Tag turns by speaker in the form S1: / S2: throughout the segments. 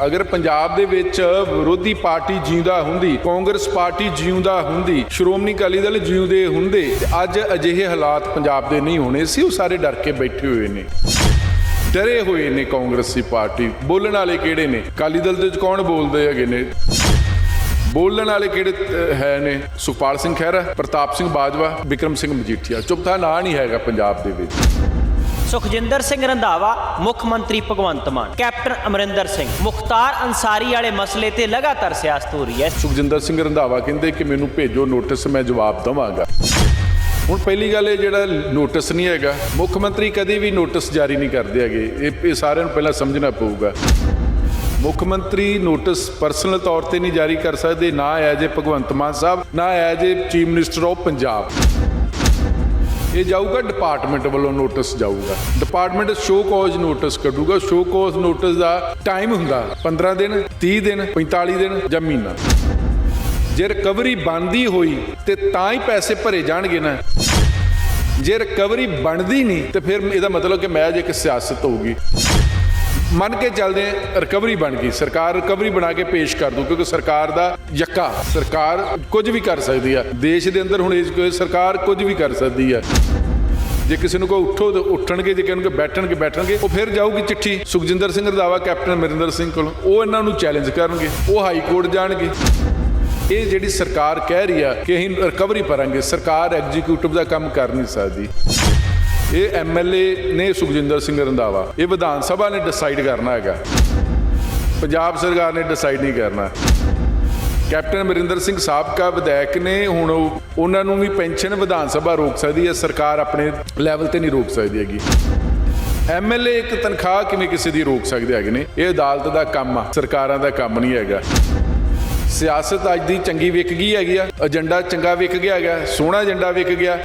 S1: अगर पंजाब दे विच विरोधी पार्टी जींदा हुंदी, कांग्रेस पार्टी जींदा हुंदी, श्रोमणी अकाली दल जींदे हुंदे, अज अजिहे हालात पंजाब दे नहीं होने सी। वो सारे डर के बैठे हुए ने, डरे हुए ने। कांग्रेसी पार्टी बोलण वाले किहड़े ने? अकाली दल दे कौन बोलदे हैगे ने? बोलण वाले किहड़े है ने? सुखपाल सिंह खैहरा, प्रताप सिंह बाजवा, बिक्रम सिंह मजीठिया। चुप था ना नहीं हैगा पंजाब दे विच।
S2: सुखजिंदर सिंह रंधावा, मुख मंत्री भगवंत मान, कैप्टन अमरिंदर सिंह, मुख्तार अंसारी वाले मसले ते लगातार सियासत हो रही है।
S1: सुखजिंदर सिंह रंधावा कहते कि मैनू भेजो नोटिस, मैं जवाब देवांगा। ਹੁਣ ਪਹਿਲੀ ਗੱਲ ਇਹ ਜਿਹੜਾ ਨੋਟਿਸ ਨਹੀਂ ਹੈਗਾ, ਮੁੱਖ ਮੰਤਰੀ ਕਦੇ ਵੀ ਨੋਟਿਸ ਜਾਰੀ ਨਹੀਂ ਕਰਦੇ ਹੈਗੇ। ਇਹ ਸਾਰਿਆਂ ਨੂੰ ਪਹਿਲਾਂ ਸਮਝਣਾ ਪਊਗਾ। ਮੁੱਖ ਮੰਤਰੀ ਨੋਟਿਸ ਪਰਸਨਲ ਤੌਰ ਤੇ ਨਹੀਂ ਜਾਰੀ ਕਰ ਸਕਦੇ, ਨਾ ਐਜ਼ ਏ ਭਗਵੰਤ ਮਾਨ ਸਾਹਿਬ, ਨਾ as a chief minister of Punjab. ਇਹ ਜਾਊਗਾ ਡਿਪਾਰਟਮੈਂਟ ਵੱਲੋਂ ਨੋਟਿਸ ਜਾਊਗਾ। ਡਿਪਾਰਟਮੈਂਟ ਸ਼ੋ ਕੌਜ਼ ਨੋਟਿਸ ਕੱਢੂਗਾ। ਸ਼ੋ ਕੌਜ਼ ਨੋਟਿਸ ਦਾ ਟਾਈਮ ਹੁੰਦਾ 15 ਦਿਨ, 30 ਦਿਨ, 45 ਦਿਨ ਜਾਂ ਮਹੀਨਾ। ਜੇ ਰਿਕਵਰੀ ਬਣਦੀ ਹੋਈ ਤੇ ਤਾਂ ਹੀ ਪੈਸੇ ਭਰੇ ਜਾਣਗੇ ਨਾ। ਜੇ ਰਿਕਵਰੀ ਬਣਦੀ ਨਹੀਂ ਤੇ ਫਿਰ ਇਹਦਾ ਮਤਲਬ ਕਿ ਮੈਚ ਇੱਕ ਸਿਆਸਤ ਹੋਊਗੀ। ਮੰਨ ਕੇ ਚੱਲਦੇ ਆ ਰਿਕਵਰੀ ਬਣ ਗਈ, ਸਰਕਾਰ ਰਿਕਵਰੀ ਬਣਾ ਕੇ ਪੇਸ਼ ਕਰ ਦੂ, ਕਿਉਂਕਿ ਸਰਕਾਰ ਦਾ ਯੱਕਾ, ਸਰਕਾਰ ਕੁਝ ਵੀ ਕਰ ਸਕਦੀ ਆ ਦੇਸ਼ ਦੇ ਅੰਦਰ। ਹੁਣ ਇਹ ਸਰਕਾਰ ਕੁਝ ਵੀ ਕਰ ਸਕਦੀ ਆ। ਜੇ ਕਿਸੇ ਨੂੰ ਕੋਈ ਉੱਠੋ ਤਾਂ ਉੱਠਣਗੇ, ਜੇ ਕਹਿਣਗੇ ਬੈਠਣਗੇ ਬੈਠਣਗੇ। ਉਹ ਫਿਰ ਜਾਊਗੀ ਚਿੱਠੀ ਸੁਖਜਿੰਦਰ ਸਿੰਘ ਰੰਧਾਵਾ, ਕੈਪਟਨ ਅਮਰਿੰਦਰ ਸਿੰਘ ਕੋਲ। ਉਹ ਇਹਨਾਂ ਨੂੰ ਚੈਲੰਜ ਕਰਨਗੇ, ਉਹ ਹਾਈ ਕੋਰਟ ਜਾਣਗੇ। ਇਹ ਜਿਹੜੀ ਸਰਕਾਰ ਕਹਿ ਰਹੀ ਆ ਕਿ ਅਸੀਂ ਰਿਕਵਰੀ ਕਰਾਂਗੇ, ਸਰਕਾਰ ਐਗਜ਼ੀਕਿਊਟਿਵ ਦਾ ਕੰਮ ਕਰ ਨਹੀਂ ਸਕਦੀ। ਇਹ ਐਮਐਲਏ ਨੇ ਸੁਖਜਿੰਦਰ ਸਿੰਘ ਰੰਧਾਵਾ, ਇਹ ਵਿਧਾਨ ਸਭਾ ਨੇ ਡਿਸਾਈਡ ਕਰਨਾ ਹੈਗਾ, ਪੰਜਾਬ ਸਰਕਾਰ ਨੇ ਡਿਸਾਈਡ ਨਹੀਂ ਕਰਨਾ। ਕੈਪਟਨ ਅਮਰਿੰਦਰ ਸਿੰਘ ਸਾਬਕਾ ਵਿਧਾਇਕ ਨੇ, ਹੁਣ ਉਹਨਾਂ ਨੂੰ ਵੀ ਪੈਨਸ਼ਨ ਵਿਧਾਨ ਸਭਾ ਰੋਕ ਸਕਦੀ ਹੈ, ਸਰਕਾਰ ਆਪਣੇ ਲੈਵਲ ਤੇ ਨਹੀਂ ਰੋਕ ਸਕਦੀ ਹੈਗੀ। ਐਮਐਲਏ ਇੱਕ ਤਨਖਾਹ ਕਿਵੇਂ ਕਿਸੇ ਦੀ ਰੋਕ ਸਕਦੇ ਹੈਗੇ ਨੇ? ਇਹ ਅਦਾਲਤ ਦਾ ਕੰਮ ਆ, ਸਰਕਾਰਾਂ ਦਾ ਕੰਮ ਨਹੀਂ ਹੈਗਾ। ਸਿਆਸਤ ਅੱਜ ਦੀ ਚੰਗੀ ਵਿਕ ਗਈ ਹੈਗੀ ਆ, ਏਜੰਡਾ ਚੰਗਾ ਵਿਕ ਗਿਆ ਹੈਗਾ, ਸੋਹਣਾ ਏਜੰਡਾ ਵਿਕ ਗਿਆ।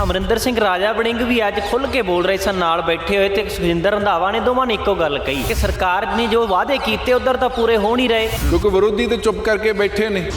S2: ਅਮਰਿੰਦਰ ਸਿੰਘ ਰਾਜਾ ਵੜਿੰਗ ਵੀ ਅੱਜ ਖੁੱਲ੍ਹ ਕੇ ਬੋਲ ਰਹੇ ਸਨ ਨਾਲ ਬੈਠੇ ਹੋਏ, ਤੇ ਸੁਖਜਿੰਦਰ ਰੰਧਾਵਾ ਨੇ ਦੋਵਾਂ ਨੇ ਇੱਕੋ ਗੱਲ ਕਹੀ ਕਿ ਸਰਕਾਰ ਨੇ ਜੋ ਵਾਅਦੇ ਕੀਤੇ ਉਧਰ ਤਾਂ ਪੂਰੇ ਹੋ ਨਹੀਂ ਰਹੇ,
S1: ਕਿਉਂਕਿ ਵਿਰੋਧੀ ਤੇ ਚੁੱਪ ਕਰਕੇ ਬੈਠੇ ਨੇ।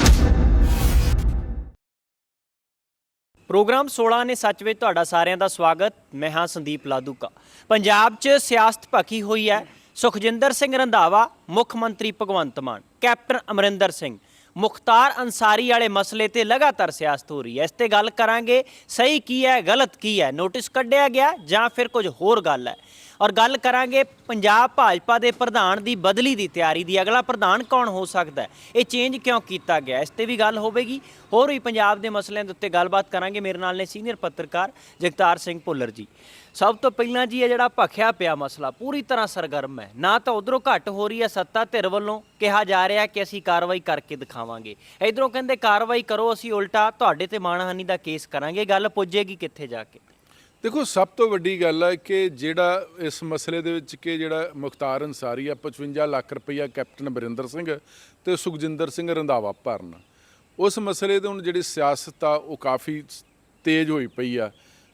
S2: ਪ੍ਰੋਗਰਾਮ 16 ਨੇ ਸੱਚ ਵਿੱਚ ਤੁਹਾਡਾ ਸਾਰਿਆਂ ਦਾ ਸਵਾਗਤ। ਮੈਂ ਹਾਂ ਸੰਦੀਪ ਲਾਦੂਕਾ। ਪੰਜਾਬ 'ਚ ਸਿਆਸਤ ਭਖੀ ਹੋਈ ਹੈ। ਸੁਖਜਿੰਦਰ ਸਿੰਘ ਰੰਧਾਵਾ, ਮੁੱਖ ਮੰਤਰੀ ਭਗਵੰਤ ਮਾਨ, ਕੈਪਟਨ ਅਮਰਿੰਦਰ ਸਿੰਘ, ਮੁਖਤਾਰ ਅੰਸਾਰੀ ਵਾਲੇ ਮਸਲੇ ਤੇ ਲਗਾਤਾਰ ਸਿਆਸਤ ਹੋ ਰਹੀ ਹੈ। ਇਸ ਤੇ ਗੱਲ ਕਰਾਂਗੇ, ਸਹੀ ਕੀ ਹੈ, ਗਲਤ ਕੀ ਹੈ, ਨੋਟਿਸ ਕੱਢਿਆ ਗਿਆ ਜਾਂ ਫਿਰ ਕੁਝ ਹੋਰ ਗੱਲ ਹੈ। ਔਰ ਗੱਲ ਕਰਾਂਗੇ ਪੰਜਾਬ ਭਾਜਪਾ ਦੇ ਪ੍ਰਧਾਨ ਦੀ ਬਦਲੀ ਦੀ ਤਿਆਰੀ ਦੀ। ਅਗਲਾ ਪ੍ਰਧਾਨ ਕੌਣ ਹੋ ਸਕਦਾ ਹੈ, ਇਹ ਚੇਂਜ ਕਿਉਂ ਕੀਤਾ ਗਿਆ, ਇਸ ਤੇ ਵੀ ਗੱਲ ਹੋਵੇਗੀ। ਹੋਰ ਵੀ ਪੰਜਾਬ ਦੇ ਮਸਲਿਆਂ ਦੇ ਉੱਤੇ ਗੱਲਬਾਤ ਕਰਾਂਗੇ। ਮੇਰੇ ਨਾਲ ਨੇ ਸੀਨੀਅਰ ਪੱਤਰਕਾਰ ਜਗਤਾਰ ਸਿੰਘ ਭੁੱਲਰ ਜੀ। ਸਭ ਤੋਂ ਪਹਿਲਾਂ ਜੀ, ਇਹ ਜਿਹੜਾ ਭਖਿਆ ਪਿਆ ਮਸਲਾ ਪੂਰੀ ਤਰ੍ਹਾਂ ਸਰਗਰਮ ਹੈ। ਨਾ ਤਾਂ ਉਧਰੋਂ ਘੱਟ ਹੋ ਰਹੀ ਹੈ, ਸੱਤਾ ਧਿਰ ਵੱਲੋਂ ਕਿਹਾ ਜਾ ਰਿਹਾ ਕਿ ਅਸੀਂ ਕਾਰਵਾਈ ਕਰਕੇ ਦਿਖਾਵਾਂਗੇ, ਇਧਰੋਂ ਕਹਿੰਦੇ ਕਾਰਵਾਈ ਕਰੋ, ਅਸੀਂ ਉਲਟਾ ਤੁਹਾਡੇ ਤੇ ਮਾਣਹਾਨੀ ਦਾ ਕੇਸ ਕਰਾਂਗੇ। ਗੱਲ ਪੁੱਜੇਗੀ ਕਿੱਥੇ ਜਾ ਕੇ?
S1: ਦੇਖੋ, ਸਭ ਤੋਂ ਵੱਡੀ ਗੱਲ ਹੈ ਕਿ ਜਿਹੜਾ ਇਸ ਮਸਲੇ ਦੇ ਵਿੱਚ ਕਿ ਜਿਹੜਾ ਮੁਖਤਾਰ ਅੰਸਾਰੀ ਆ 55 ਲੱਖ ਰੁਪਈਆ ਕੈਪਟਨ ਅਮਰਿੰਦਰ ਸਿੰਘ ਤੇ ਸੁਖਜਿੰਦਰ ਸਿੰਘ ਰੰਧਾਵਾ ਭਰਨ, ਉਸ ਮਸਲੇ ਦੇ ਹੁਣ ਜਿਹੜੀ ਸਿਆਸਤ ਆ ਉਹ ਕਾਫੀ ਤੇਜ਼ ਹੋਈ ਪਈ ਆ।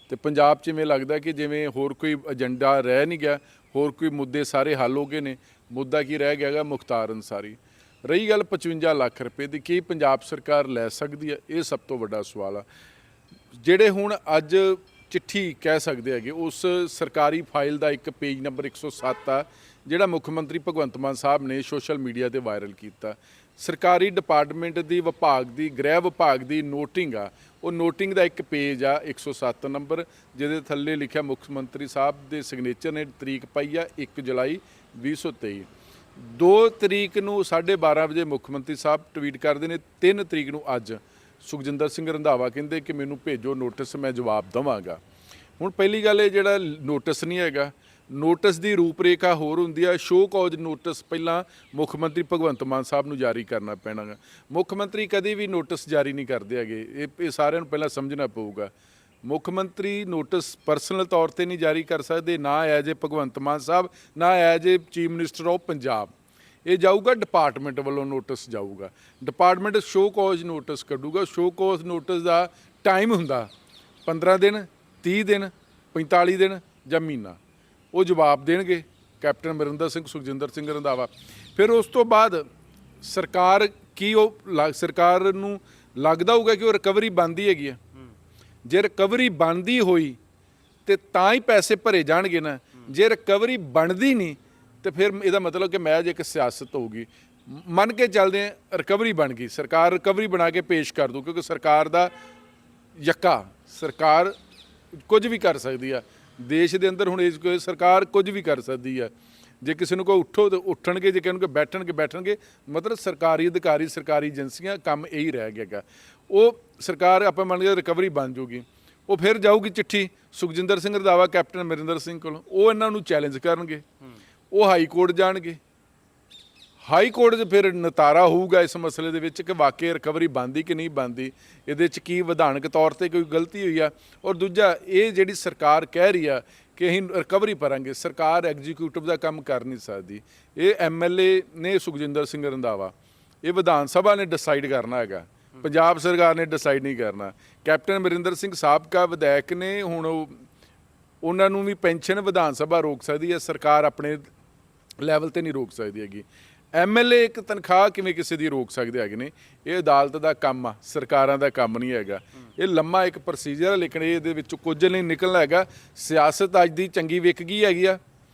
S1: ਤੇ ਪੰਜਾਬ 'ਚ ਇਵੇਂ ਲੱਗਦਾ ਕਿ ਜਿਵੇਂ ਹੋਰ ਕੋਈ ਏਜੰਡਾ ਰਹਿ ਨਹੀਂ ਗਿਆ, ਹੋਰ ਕੋਈ ਮੁੱਦੇ ਸਾਰੇ ਹੱਲ ਹੋ ਗਏ ਨੇ। ਮੁੱਦਾ ਕੀ ਰਹਿ ਗਿਆ ਹੈਗਾ? ਮੁਖਤਾਰ ਅੰਸਾਰੀ। ਰਹੀ ਗੱਲ 55 ਲੱਖ ਰੁਪਏ ਦੀ, ਕੀ ਪੰਜਾਬ ਸਰਕਾਰ ਲੈ ਸਕਦੀ ਹੈ? ਇਹ ਸਭ ਤੋਂ ਵੱਡਾ ਸਵਾਲ ਆ। ਜਿਹੜੇ ਹੁਣ ਅੱਜ ਚਿੱਠੀ ਕਹਿ ਸਕਦੇ ਹੈਗੇ, ਉਸ ਸਰਕਾਰੀ ਫਾਈਲ ਦਾ ਇੱਕ ਪੇਜ ਨੰਬਰ 107 ਆ, ਜਿਹੜਾ ਮੁੱਖ ਮੰਤਰੀ ਭਗਵੰਤ ਮਾਨ ਸਾਹਿਬ ਨੇ ਸੋਸ਼ਲ ਮੀਡੀਆ ਤੇ ਵਾਇਰਲ ਕੀਤਾ। ਸਰਕਾਰੀ ਡਿਪਾਰਟਮੈਂਟ ਦੀ ਵਿਭਾਗ ਦੀ, ਗ੍ਰਹਿ ਵਿਭਾਗ ਦੀ ਨੋਟਿੰਗ ਆ। ਉਹ ਨੋਟਿੰਗ ਦਾ ਇੱਕ ਪੇਜ ਆ 107 ਨੰਬਰ, ਜਿਹਦੇ ਥੱਲੇ ਲਿਖਿਆ ਮੁੱਖ ਮੰਤਰੀ ਸਾਹਿਬ ਦੇ ਸਿਗਨੇਚਰ ਨੇ, ਤਰੀਕ ਪਾਈ ਆ 1 ਜੁਲਾਈ 2023। 2 ਤਰੀਕ ਨੂੰ 12:30 ਵਜੇ ਮੁੱਖ ਮੰਤਰੀ ਸਾਹਿਬ ਟਵੀਟ ਕਰਦੇ ਨੇ। 3 ਤਰੀਕ ਨੂੰ ਅੱਜ ਸੁਖਜਿੰਦਰ ਸਿੰਘ ਰੰਧਾਵਾ ਕਹਿੰਦੇ ਕਿ ਮੈਨੂੰ ਭੇਜੋ ਨੋਟਿਸ, ਮੈਂ ਜਵਾਬ ਦੇਵਾਂਗਾ। ਹੁਣ ਪਹਿਲੀ ਗੱਲ ਇਹ ਜਿਹੜਾ ਨੋਟਿਸ ਨਹੀਂ ਹੈਗਾ, ਨੋਟਿਸ ਦੀ ਰੂਪਰੇਖਾ ਹੋਰ ਹੁੰਦੀ ਆ। ਸ਼ੋ ਕੌਜ਼ ਨੋਟਿਸ ਪਹਿਲਾਂ ਮੁੱਖ ਮੰਤਰੀ ਭਗਵੰਤ ਮਾਨ ਸਾਹਿਬ ਨੂੰ ਜਾਰੀ ਕਰਨਾ ਪੈਣਾ ਗਾ। ਮੁੱਖ ਮੰਤਰੀ ਕਦੇ ਵੀ ਨੋਟਿਸ ਜਾਰੀ ਨਹੀਂ ਕਰਦੇ ਹੈਗੇ, ਇਹ ਸਾਰਿਆਂ ਨੂੰ ਪਹਿਲਾਂ ਸਮਝਣਾ ਪਊਗਾ। ਮੁੱਖ ਮੰਤਰੀ ਨੋਟਿਸ ਪਰਸਨਲ ਤੌਰ ਤੇ ਨਹੀਂ ਜਾਰੀ ਕਰ ਸਕਦੇ, ਨਾ ਐਜ਼ ਏ ਭਗਵੰਤ ਮਾਨ ਸਾਹਿਬ, ਨਾ as a chief minister of Punjab. ਇਹ ਜਾਊਗਾ ਡਿਪਾਰਟਮੈਂਟ ਵੱਲੋਂ ਨੋਟਿਸ ਜਾਊਗਾ। ਡਿਪਾਰਟਮੈਂਟ ਸ਼ੋ ਕੌਜ਼ ਨੋਟਿਸ ਕੱਢੂਗਾ। ਸ਼ੋ ਕੌਜ਼ ਨੋਟਿਸ ਦਾ ਟਾਈਮ ਹੁੰਦਾ 15 ਦਿਨ, 30 ਦਿਨ, 45 ਦਿਨ ਜਾਂ ਮਹੀਨਾ। ਉਹ ਜਵਾਬ ਦੇਣਗੇ ਕੈਪਟਨ ਅਮਰਿੰਦਰ ਸਿੰਘ, ਸੁਖਜਿੰਦਰ ਸਿੰਘ ਰੰਧਾਵਾ। ਫਿਰ ਉਸ ਤੋਂ ਬਾਅਦ ਸਰਕਾਰ ਕੀ ਉਹ ਸਰਕਾਰ ਨੂੰ ਲੱਗਦਾ ਹੋਊਗਾ ਕਿ ਉਹ ਰਿਕਵਰੀ ਬਣਦੀ ਹੈਗੀ ਆ। ਜੇ ਰਿਕਵਰੀ ਬਣਦੀ ਹੋਈ ਤੇ ਤਾਂ ਹੀ ਪੈਸੇ ਭਰੇ ਜਾਣਗੇ ਨਾ। ਜੇ ਰਿਕਵਰੀ ਬਣਦੀ ਨਹੀਂ ਤੇ ਫਿਰ ਇਹਦਾ ਮਤਲਬ ਕਿ ਮੈਚ ਇੱਕ ਸਿਆਸਤ ਹੋਊਗੀ। ਮੰਨ ਕੇ ਚੱਲਦੇ ਆ ਰਿਕਵਰੀ ਬਣ ਗਈ, ਸਰਕਾਰ ਰਿਕਵਰੀ ਬਣਾ ਕੇ ਪੇਸ਼ ਕਰ ਦੂ, ਕਿਉਂਕਿ ਸਰਕਾਰ ਦਾ ਯੱਕਾ, ਸਰਕਾਰ ਕੁਝ ਵੀ ਕਰ ਸਕਦੀ ਆ ਦੇਸ਼ ਦੇ ਅੰਦਰ। ਹੁਣ ਇਸ ਕੋਈ ਸਰਕਾਰ ਕੁਝ ਵੀ ਕਰ ਸਕਦੀ ਆ। ਜੇ ਕਿਸੇ ਨੂੰ ਕੋਈ ਉੱਠੋ ਤਾਂ ਉੱਠਣਗੇ, ਜੇ ਕਿਸੇ ਨੂੰ ਕੋਈ ਬੈਠਣਗੇ। ਮਤਲਬ ਸਰਕਾਰੀ ਅਧਿਕਾਰੀ, ਸਰਕਾਰੀ ਏਜੰਸੀਆਂ ਕੰਮ ਇਹੀ ਰਹਿ ਗਿਆ। ਉਹ ਸਰਕਾਰ ਆਪਾਂ ਮੰਨ ਕੇ ਰਿਕਵਰੀ ਬਣ ਜੂਗੀ, ਉਹ ਫਿਰ ਜਾਊਗੀ ਚਿੱਠੀ ਸੁਖਜਿੰਦਰ ਸਿੰਘ ਰੰਧਾਵਾ, ਕੈਪਟਨ ਅਮਰਿੰਦਰ ਸਿੰਘ ਕੋਲ, ਉਹ ਇਹਨਾਂ ਨੂੰ ਚੈਲੰਜ ਕਰਨਗੇ, ਉਹ ਹਾਈ ਕੋਰਟ ਜਾਣਗੇ। ਹਾਈ ਕੋਰਟ 'ਚ ਫਿਰ ਨਤਾਰਾ ਹੋਊਗਾ ਇਸ ਮਸਲੇ ਦੇ ਵਿੱਚ ਕਿ ਵਾਕਈ ਰਿਕਵਰੀ ਬਣਦੀ ਕਿ ਨਹੀਂ ਬਣਦੀ, ਇਹਦੇ 'ਚ ਕੀ ਵਿਧਾਨਕ ਤੌਰ 'ਤੇ ਕੋਈ ਗਲਤੀ ਹੋਈ ਆ। ਔਰ ਦੂਜਾ, ਇਹ ਜਿਹੜੀ ਸਰਕਾਰ ਕਹਿ ਰਹੀ ਆ ਕਿ ਅਸੀਂ ਰਿਕਵਰੀ ਕਰਾਂਗੇ, ਸਰਕਾਰ ਐਗਜ਼ੀਕਿਊਟਿਵ ਦਾ ਕੰਮ ਕਰ ਨਹੀਂ ਸਕਦੀ। ਇਹ MLA ਨੇ ਸੁਖਜਿੰਦਰ ਸਿੰਘ ਰੰਧਾਵਾ, ਇਹ ਵਿਧਾਨ ਸਭਾ ਨੇ ਡਿਸਾਈਡ ਕਰਨਾ ਹੈਗਾ, ਪੰਜਾਬ ਸਰਕਾਰ ਨੇ ਡਿਸਾਈਡ ਨਹੀਂ ਕਰਨਾ। ਕੈਪਟਨ ਅਮਰਿੰਦਰ ਸਿੰਘ ਸਾਬਕਾ ਵਿਧਾਇਕ ਨੇ, ਹੁਣ ਉਹਨਾਂ ਨੂੰ ਵੀ ਪੈਨਸ਼ਨ ਵਿਧਾਨ ਸਭਾ ਰੋਕ ਸਕਦੀ ਹੈ, ਸਰਕਾਰ ਆਪਣੇ ਲੈਵਲ ਤੇ ਨਹੀਂ ਰੋਕ ਸਕਦੀ ਹੈਗੀ। MLA ਇੱਕ ਤਨਖਾਹ ਕਿਵੇਂ ਕਿਸੇ ਦੀ ਰੋਕ ਸਕਦੇ ਹੈਗੇ ਨੇ, ਇਹ ਅਦਾਲਤ ਦਾ ਕੰਮ ਆ, ਸਰਕਾਰਾਂ ਦਾ ਕੰਮ ਨਹੀਂ ਹੈਗਾ। ਇਹ ਲੰਮਾ ਇੱਕ ਪ੍ਰੋਸੀਜਰ ਹੈ, ਲੇਕਿਨ ਇਹਦੇ ਵਿੱਚ ਕੁਝ ਨਹੀਂ ਨਿਕਲਣਾ ਹੈਗਾ। ਸਿਆਸਤ ਅੱਜ ਦੀ ਚੰਗੀ ਵਿਕ ਗਈ ਹੈਗੀ ਆ,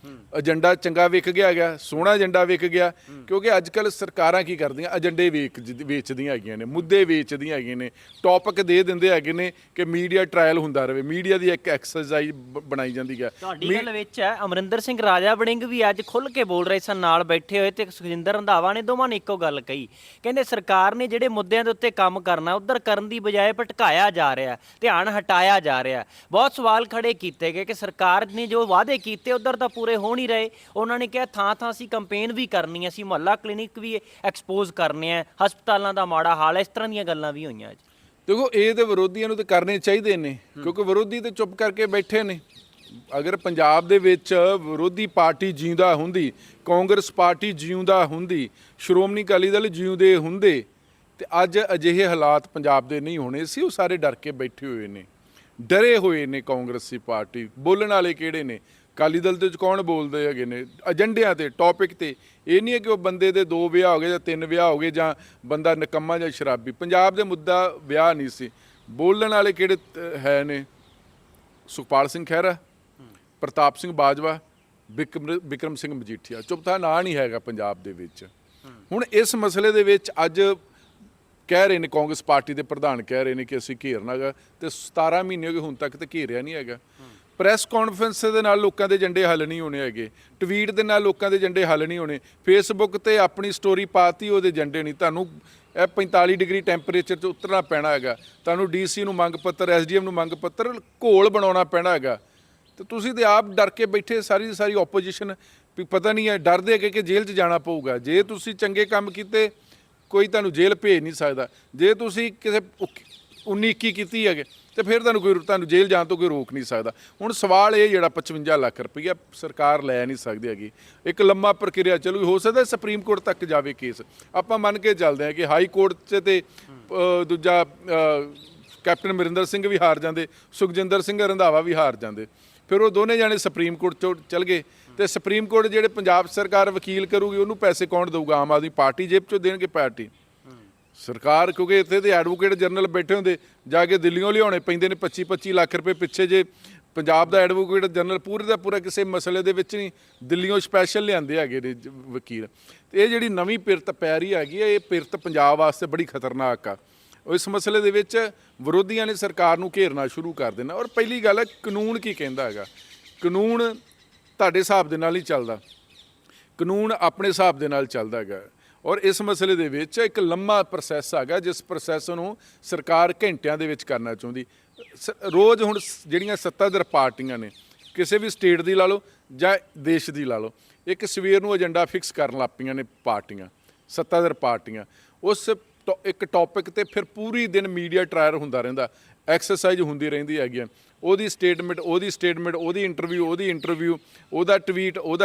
S1: ਏਜੰਡਾ ਚੰਗਾ ਵਿਕ ਗਿਆ ਹੈਗਾ, ਸੋਹਣਾ ਏਜੰਡਾ ਵਿਕ ਗਿਆ। ਕਿਉਂਕਿ ਅੱਜ ਕੱਲ੍ਹ ਸਰਕਾਰਾਂ ਕੀ ਕਰਦੀਆਂ, ਏਜੰਡੇ ਵੇਚਦੀਆਂ ਹੈਗੀਆਂ ਨੇ, ਮੁੱਦੇ ਵੇਚਦੀਆਂ ਹੈਗੀਆਂ ਨੇ, ਟੌਪਿਕ ਦੇ ਦਿੰਦੇ ਹੈਗੇ ਨੇ ਕਿ ਮੀਡੀਆ ਟ੍ਰਾਇਲ ਹੁੰਦਾ ਰਹੇ, ਮੀਡੀਆ ਦੀ ਇੱਕ ਐਕਸਰਸਾਈਜ਼ ਬਣਾਈ ਜਾਂਦੀ ਹੈ।
S2: ਤੁਹਾਡੀ ਗੱਲ ਵਿੱਚ ਹੈ, ਅਮਰਿੰਦਰ ਸਿੰਘ ਰਾਜਾ ਵੜਿੰਗ ਵੀ ਅੱਜ ਖੁੱਲ੍ਹ ਕੇ ਬੋਲ ਰਹੇ ਸਨ ਨਾਲ ਬੈਠੇ ਹੋਏ, ਤੇ ਸੁਖਜਿੰਦਰ ਰੰਧਾਵਾ ਨੇ, ਦੋਵਾਂ ਨੇ ਇੱਕੋ ਗੱਲ ਕਹੀ। ਕਹਿੰਦੇ ਸਰਕਾਰ ਨੇ ਜਿਹੜੇ ਮੁੱਦਿਆਂ ਦੇ ਉੱਤੇ ਕੰਮ ਕਰਨਾ ਉੱਧਰ ਕਰਨ ਦੀ ਬਜਾਏ ਭਟਕਾਇਆ ਜਾ ਰਿਹਾ, ਧਿਆਨ ਹਟਾਇਆ ਜਾ ਰਿਹਾ। ਬਹੁਤ ਸਵਾਲ ਖੜੇ ਕੀਤੇ ਗਏ ਕਿ ਸਰਕਾਰ ਨੇ ਜੋ ਵਾਅਦੇ ਕੀਤੇ ਉੱਧਰ ਤਾਂ ਪੂਰੇ ਹੋ ਨਹੀਂ ਰਹੇ। ਉਹਨਾਂ ਨੇ ਕਿਹਾ ਥਾਂ ਅਸੀਂ ਕੰਪੇਨ ਵੀ ਕਰਨੀ ਹੈ, ਅਸੀਂ ਮੁਹੱਲਾ ਕਲੀਨਿਕ ਵੀ ਐਕਸਪੋਜ਼ ਕਰਨੇ ਆ, ਹਸਪਤਾਲਾਂ ਦਾ ਮਾੜਾ ਹਾਲ ਹੈ, ਇਸ ਤਰ੍ਹਾਂ ਦੀਆਂ ਗੱਲਾਂ ਵੀ ਹੋਈਆਂ ਅੱਜ।
S1: ਦੇਖੋ, ਇਹ ਤੇ ਵਿਰੋਧੀਆਂ ਨੂੰ ਤੇ ਕਰਨੇ ਚਾਹੀਦੇ ਨੇ, ਕਿਉਂਕਿ ਵਿਰੋਧੀ ਤੇ ਚੁੱਪ ਕਰਕੇ ਬੈਠੇ ਨੇ। ਅਗਰ ਪੰਜਾਬ ਦੇ ਵਿੱਚ ਵਿਰੋਧੀ ਪਾਰਟੀ ਜਿਉਂਦਾ ਹੁੰਦੀ, ਕਾਂਗਰਸ ਪਾਰਟੀ ਜਿਉਂਦਾ ਹੁੰਦੀ, ਸ਼੍ਰੋਮਣੀ ਅਕਾਲੀ ਦਲ ਜਿਉਂਦੇ ਹੁੰਦੇ, ਤੇ ਅੱਜ ਅਜਿਹੇ ਹਾਲਾਤ ਪੰਜਾਬ ਦੇ ਨਹੀਂ ਹੋਣੇ ਸੀ। ਉਹ ਸਾਰੇ ਡਰ ਕੇ ਬੈਠੇ ਹੋਏ ਨੇ, ਡਰੇ ਹੋਏ ਨੇ। ਕਾਂਗਰਸੀ ਪਾਰਟੀ ਬੋਲਣ ਵਾਲੇ ਕਿਹੜੇ ਨੇ? ਅਕਾਲੀ ਦਲ ਦੇ ਵਿੱਚ ਕੌਣ ਬੋਲਦੇ ਹੈਗੇ ਨੇ ਏਜੰਡਿਆਂ ਤੇ, ਟੌਪਿਕ ਤੇ? ਇਹ ਨਹੀਂ ਹੈ ਕਿ ਉਹ ਬੰਦੇ ਦੇ 2 ਵਿਆਹ ਹੋ ਗਏ ਜਾਂ 3 ਵਿਆਹ ਹੋ ਗਏ, ਜਾਂ ਬੰਦਾ ਨਿਕੰਮਾ ਜਾਂ ਸ਼ਰਾਬੀ। ਪੰਜਾਬ ਦੇ ਮੁੱਦਾ ਵਿਆਹ ਨਹੀਂ ਸੀ। ਬੋਲਣ ਵਾਲੇ ਕਿਹੜੇ ਹੈ ਨੇ? ਸੁਖਪਾਲ ਸਿੰਘ ਖਹਿਰਾ, ਪ੍ਰਤਾਪ ਸਿੰਘ ਬਾਜਵਾ, ਬਿਕਰਮ ਸਿੰਘ ਮਜੀਠੀਆ। ਚੁੱਪਤਾ ਨਾਂ ਨਹੀਂ ਹੈਗਾ ਪੰਜਾਬ ਦੇ ਵਿੱਚ। ਹੁਣ ਇਸ ਮਸਲੇ ਦੇ ਵਿੱਚ ਅੱਜ ਕਹਿ ਰਹੇ ਨੇ, ਕਾਂਗਰਸ ਪਾਰਟੀ ਦੇ ਪ੍ਰਧਾਨ ਕਹਿ ਰਹੇ ਨੇ ਕਿ ਅਸੀਂ ਘੇਰਨਾ ਹੈਗਾ, ਤੇ 17 ਮਹੀਨੇ ਹੋ ਗਏ ਹੁਣ ਤੱਕ ਤੇ ਘੇਰਿਆ ਨਹੀਂ ਹੈਗਾ। ਪ੍ਰੈਸ ਕਾਨਫਰੰਸ ਦੇ ਨਾਲ ਲੋਕਾਂ ਦੇ ਏਜੰਡੇ ਹੱਲ ਨਹੀਂ ਹੋਣੇ ਹੈਗੇ, ਟਵੀਟ ਦੇ ਨਾਲ ਲੋਕਾਂ ਦੇ ਏਜੰਡੇ ਹੱਲ ਨਹੀਂ ਹੋਣੇ, ਫੇਸਬੁੱਕ ਤੇ ਆਪਣੀ ਸਟੋਰੀ ਪਾਤੀ, ਉਹਦੇ ਏਜੰਡੇ ਨਹੀਂ। ਤੁਹਾਨੂੰ ਇਹ 45 ਡਿਗਰੀ ਟੈਂਪਰੇਚਰ 'ਚ ਉਤਰਨਾ ਪੈਣਾ ਹੈਗਾ, ਤੁਹਾਨੂੰ DC ਨੂੰ ਮੰਗ ਪੱਤਰ, SDM ਨੂੰ ਮੰਗ ਪੱਤਰ, ਘੋਲ ਬਣਾਉਣਾ ਪੈਣਾ ਹੈਗਾ। ਤੇ ਤੁਸੀਂ ਤੇ ਆਪ ਡਰ ਕੇ ਬੈਠੇ, ਸਾਰੀ ਦੀ ਸਾਰੀ ਆਪੋਜੀਸ਼ਨ ਵੀ ਪਤਾ ਨਹੀਂ ਹੈ, ਡਰਦੇ ਹੈਗੇ ਕਿ ਜੇਲ੍ਹ 'ਚ ਜਾਣਾ ਪਊਗਾ। ਜੇ ਤੁਸੀਂ ਚੰਗੇ ਕੰਮ ਕੀਤੇ, ਕੋਈ ਤੁਹਾਨੂੰ ਜੇਲ੍ਹ ਭੇਜ ਨਹੀਂ ਸਕਦਾ। ਜੇ ਤੁਸੀਂ ਕਿਸੇ 19-21 ਕੀਤੀ ਹੈਗੇ ਤੇ ਫਿਰ ਤੁਹਾਨੂੰ ਜੇਲ੍ਹ ਜਾਣ ਤੋਂ ਕੋਈ ਰੋਕ ਨਹੀਂ ਸਕਦਾ। ਹੁਣ ਸਵਾਲ ਇਹ ਜਿਹੜਾ 55 ਲੱਖ ਰੁਪਈਆ ਸਰਕਾਰ ਲੈ ਨਹੀਂ ਸਕਦੀ ਹੈਗੀ, ਇੱਕ ਲੰਮਾ ਪ੍ਰਕਿਰਿਆ ਚੱਲੂ, ਹੋ ਸਕਦਾ ਸੁਪਰੀਮ ਕੋਰਟ ਤੱਕ ਜਾਵੇ ਕੇਸ। ਆਪਾਂ ਮੰਨ ਕੇ ਚੱਲਦੇ ਹਾਂ ਕਿ ਹਾਈ ਕੋਰਟ 'ਚ ਤੇ ਦੂਜਾ ਕੈਪਟਨ ਅਮਰਿੰਦਰ ਸਿੰਘ ਵੀ ਹਾਰ ਜਾਂਦੇ, ਸੁਖਜਿੰਦਰ ਸਿੰਘ ਰੰਧਾਵਾ ਵੀ ਹਾਰ ਜਾਂਦੇ, ਫਿਰ ਉਹ ਦੋਨੇ ਜਾਣੇ ਸੁਪਰੀਮ ਕੋਰਟ 'ਚ ਚਲ ਗਏ। ਤੇ ਸੁਪਰੀਮ ਕੋਰਟ ਜਿਹੜੇ ਪੰਜਾਬ ਸਰਕਾਰ ਵਕੀਲ ਕਰੂਗੀ, ਉਹਨੂੰ ਪੈਸੇ ਕੌਣ ਦੇਊਗਾ? ਆਮ ਆਦਮੀ ਪਾਰਟੀ ਜੇਬ 'ਚੋਂ ਦੇਣਗੇ ਪਾਰਟੀ ਸਰਕਾਰ, ਕਿਉਂਕਿ ਇੱਥੇ ਤੇ ਐਡਵੋਕੇਟ ਜਨਰਲ ਬੈਠੇ ਹੁੰਦੇ, ਜਾ ਕੇ ਦਿੱਲੀੋਂ ਲਿਆਉਣੇ ਪੈਂਦੇ ਨੇ 25-25 ਲੱਖ ਰੁਪਏ। ਪਿੱਛੇ ਜੇ ਪੰਜਾਬ ਦਾ ਐਡਵੋਕੇਟ ਜਨਰਲ ਪੂਰੇ ਦਾ ਪੂਰਾ ਕਿਸੇ ਮਸਲੇ ਦੇ ਵਿੱਚ ਨਹੀਂ, ਦਿੱਲੀੋਂ ਸਪੈਸ਼ਲ ਲਿਆਂਦੇ ਹੈਗੇ ਨੇ ਵਕੀਲ। ਤੇ ਇਹ ਜਿਹੜੀ ਨਵੀਂ ਪਿਰਤ ਪੈ ਰਹੀ ਹੈਗੀ ਹੈ, ਇਹ ਪਿਰਤ ਪੰਜਾਬ ਵਾਸਤੇ ਬੜੀ ਖਤਰਨਾਕ ਆ। ਇਸ ਮਸਲੇ ਦੇ ਵਿੱਚ ਵਿਰੋਧੀਆਂ ਨੇ ਸਰਕਾਰ ਨੂੰ ਘੇਰਨਾ ਸ਼ੁਰੂ ਕਰ ਦੇਣਾ। ਔਰ ਪਹਿਲੀ ਗੱਲ ਹੈ, ਕਾਨੂੰਨ ਕੀ ਕਹਿੰਦਾ ਹੈਗਾ? ਕਾਨੂੰਨ ਤੁਹਾਡੇ ਹਿਸਾਬ ਦੇ ਨਾਲ ਹੀ ਚੱਲਦਾ, ਕਾਨੂੰਨ ਆਪਣੇ ਹਿਸਾਬ ਦੇ ਨਾਲ ਚੱਲਦਾ ਹੈਗਾ। ਔਰ ਇਸ ਮਸਲੇ ਦੇ ਵਿੱਚ ਇੱਕ ਲੰਮਾ ਪ੍ਰੋਸੈਸ ਹੈਗਾ, ਜਿਸ ਪ੍ਰੋਸੈਸ ਨੂੰ ਸਰਕਾਰ ਘੰਟਿਆਂ ਦੇ ਵਿੱਚ ਕਰਨਾ ਚਾਹੁੰਦੀ। ਰੋਜ਼ ਹੁਣ ਜਿਹੜੀਆਂ ਸੱਤਾਧਰ ਪਾਰਟੀਆਂ ਨੇ, ਕਿਸੇ ਵੀ ਸਟੇਟ ਦੀ ਲਾ ਲਓ ਜਾਂ ਦੇਸ਼ ਦੀ ਲਾ ਲਓ, ਇੱਕ ਸਵੇਰ ਨੂੰ ਏਜੰਡਾ ਫਿਕਸ ਕਰਨ ਲੱਗ ਪਈਆਂ ਨੇ ਪਾਰਟੀਆਂ, ਸੱਤਾਧਰ ਪਾਰਟੀਆਂ। ਉਸ ਇੱਕ ਟੌਪਿਕ ਤੇ ਫਿਰ ਪੂਰੀ ਦਿਨ ਮੀਡੀਆ ਟ੍ਰਾਇਲ ਹੁੰਦਾ ਰਹਿੰਦਾ, ਐਕਸਰਸਾਈਜ਼ ਹੁੰਦੀ ਰਹਿੰਦੀ ਹੈਗੀ। ਉਹਦੀ ਸਟੇਟਮੈਂਟ, ਉਹਦੀ ਇੰਟਰਵਿਊ, ਉਹਦਾ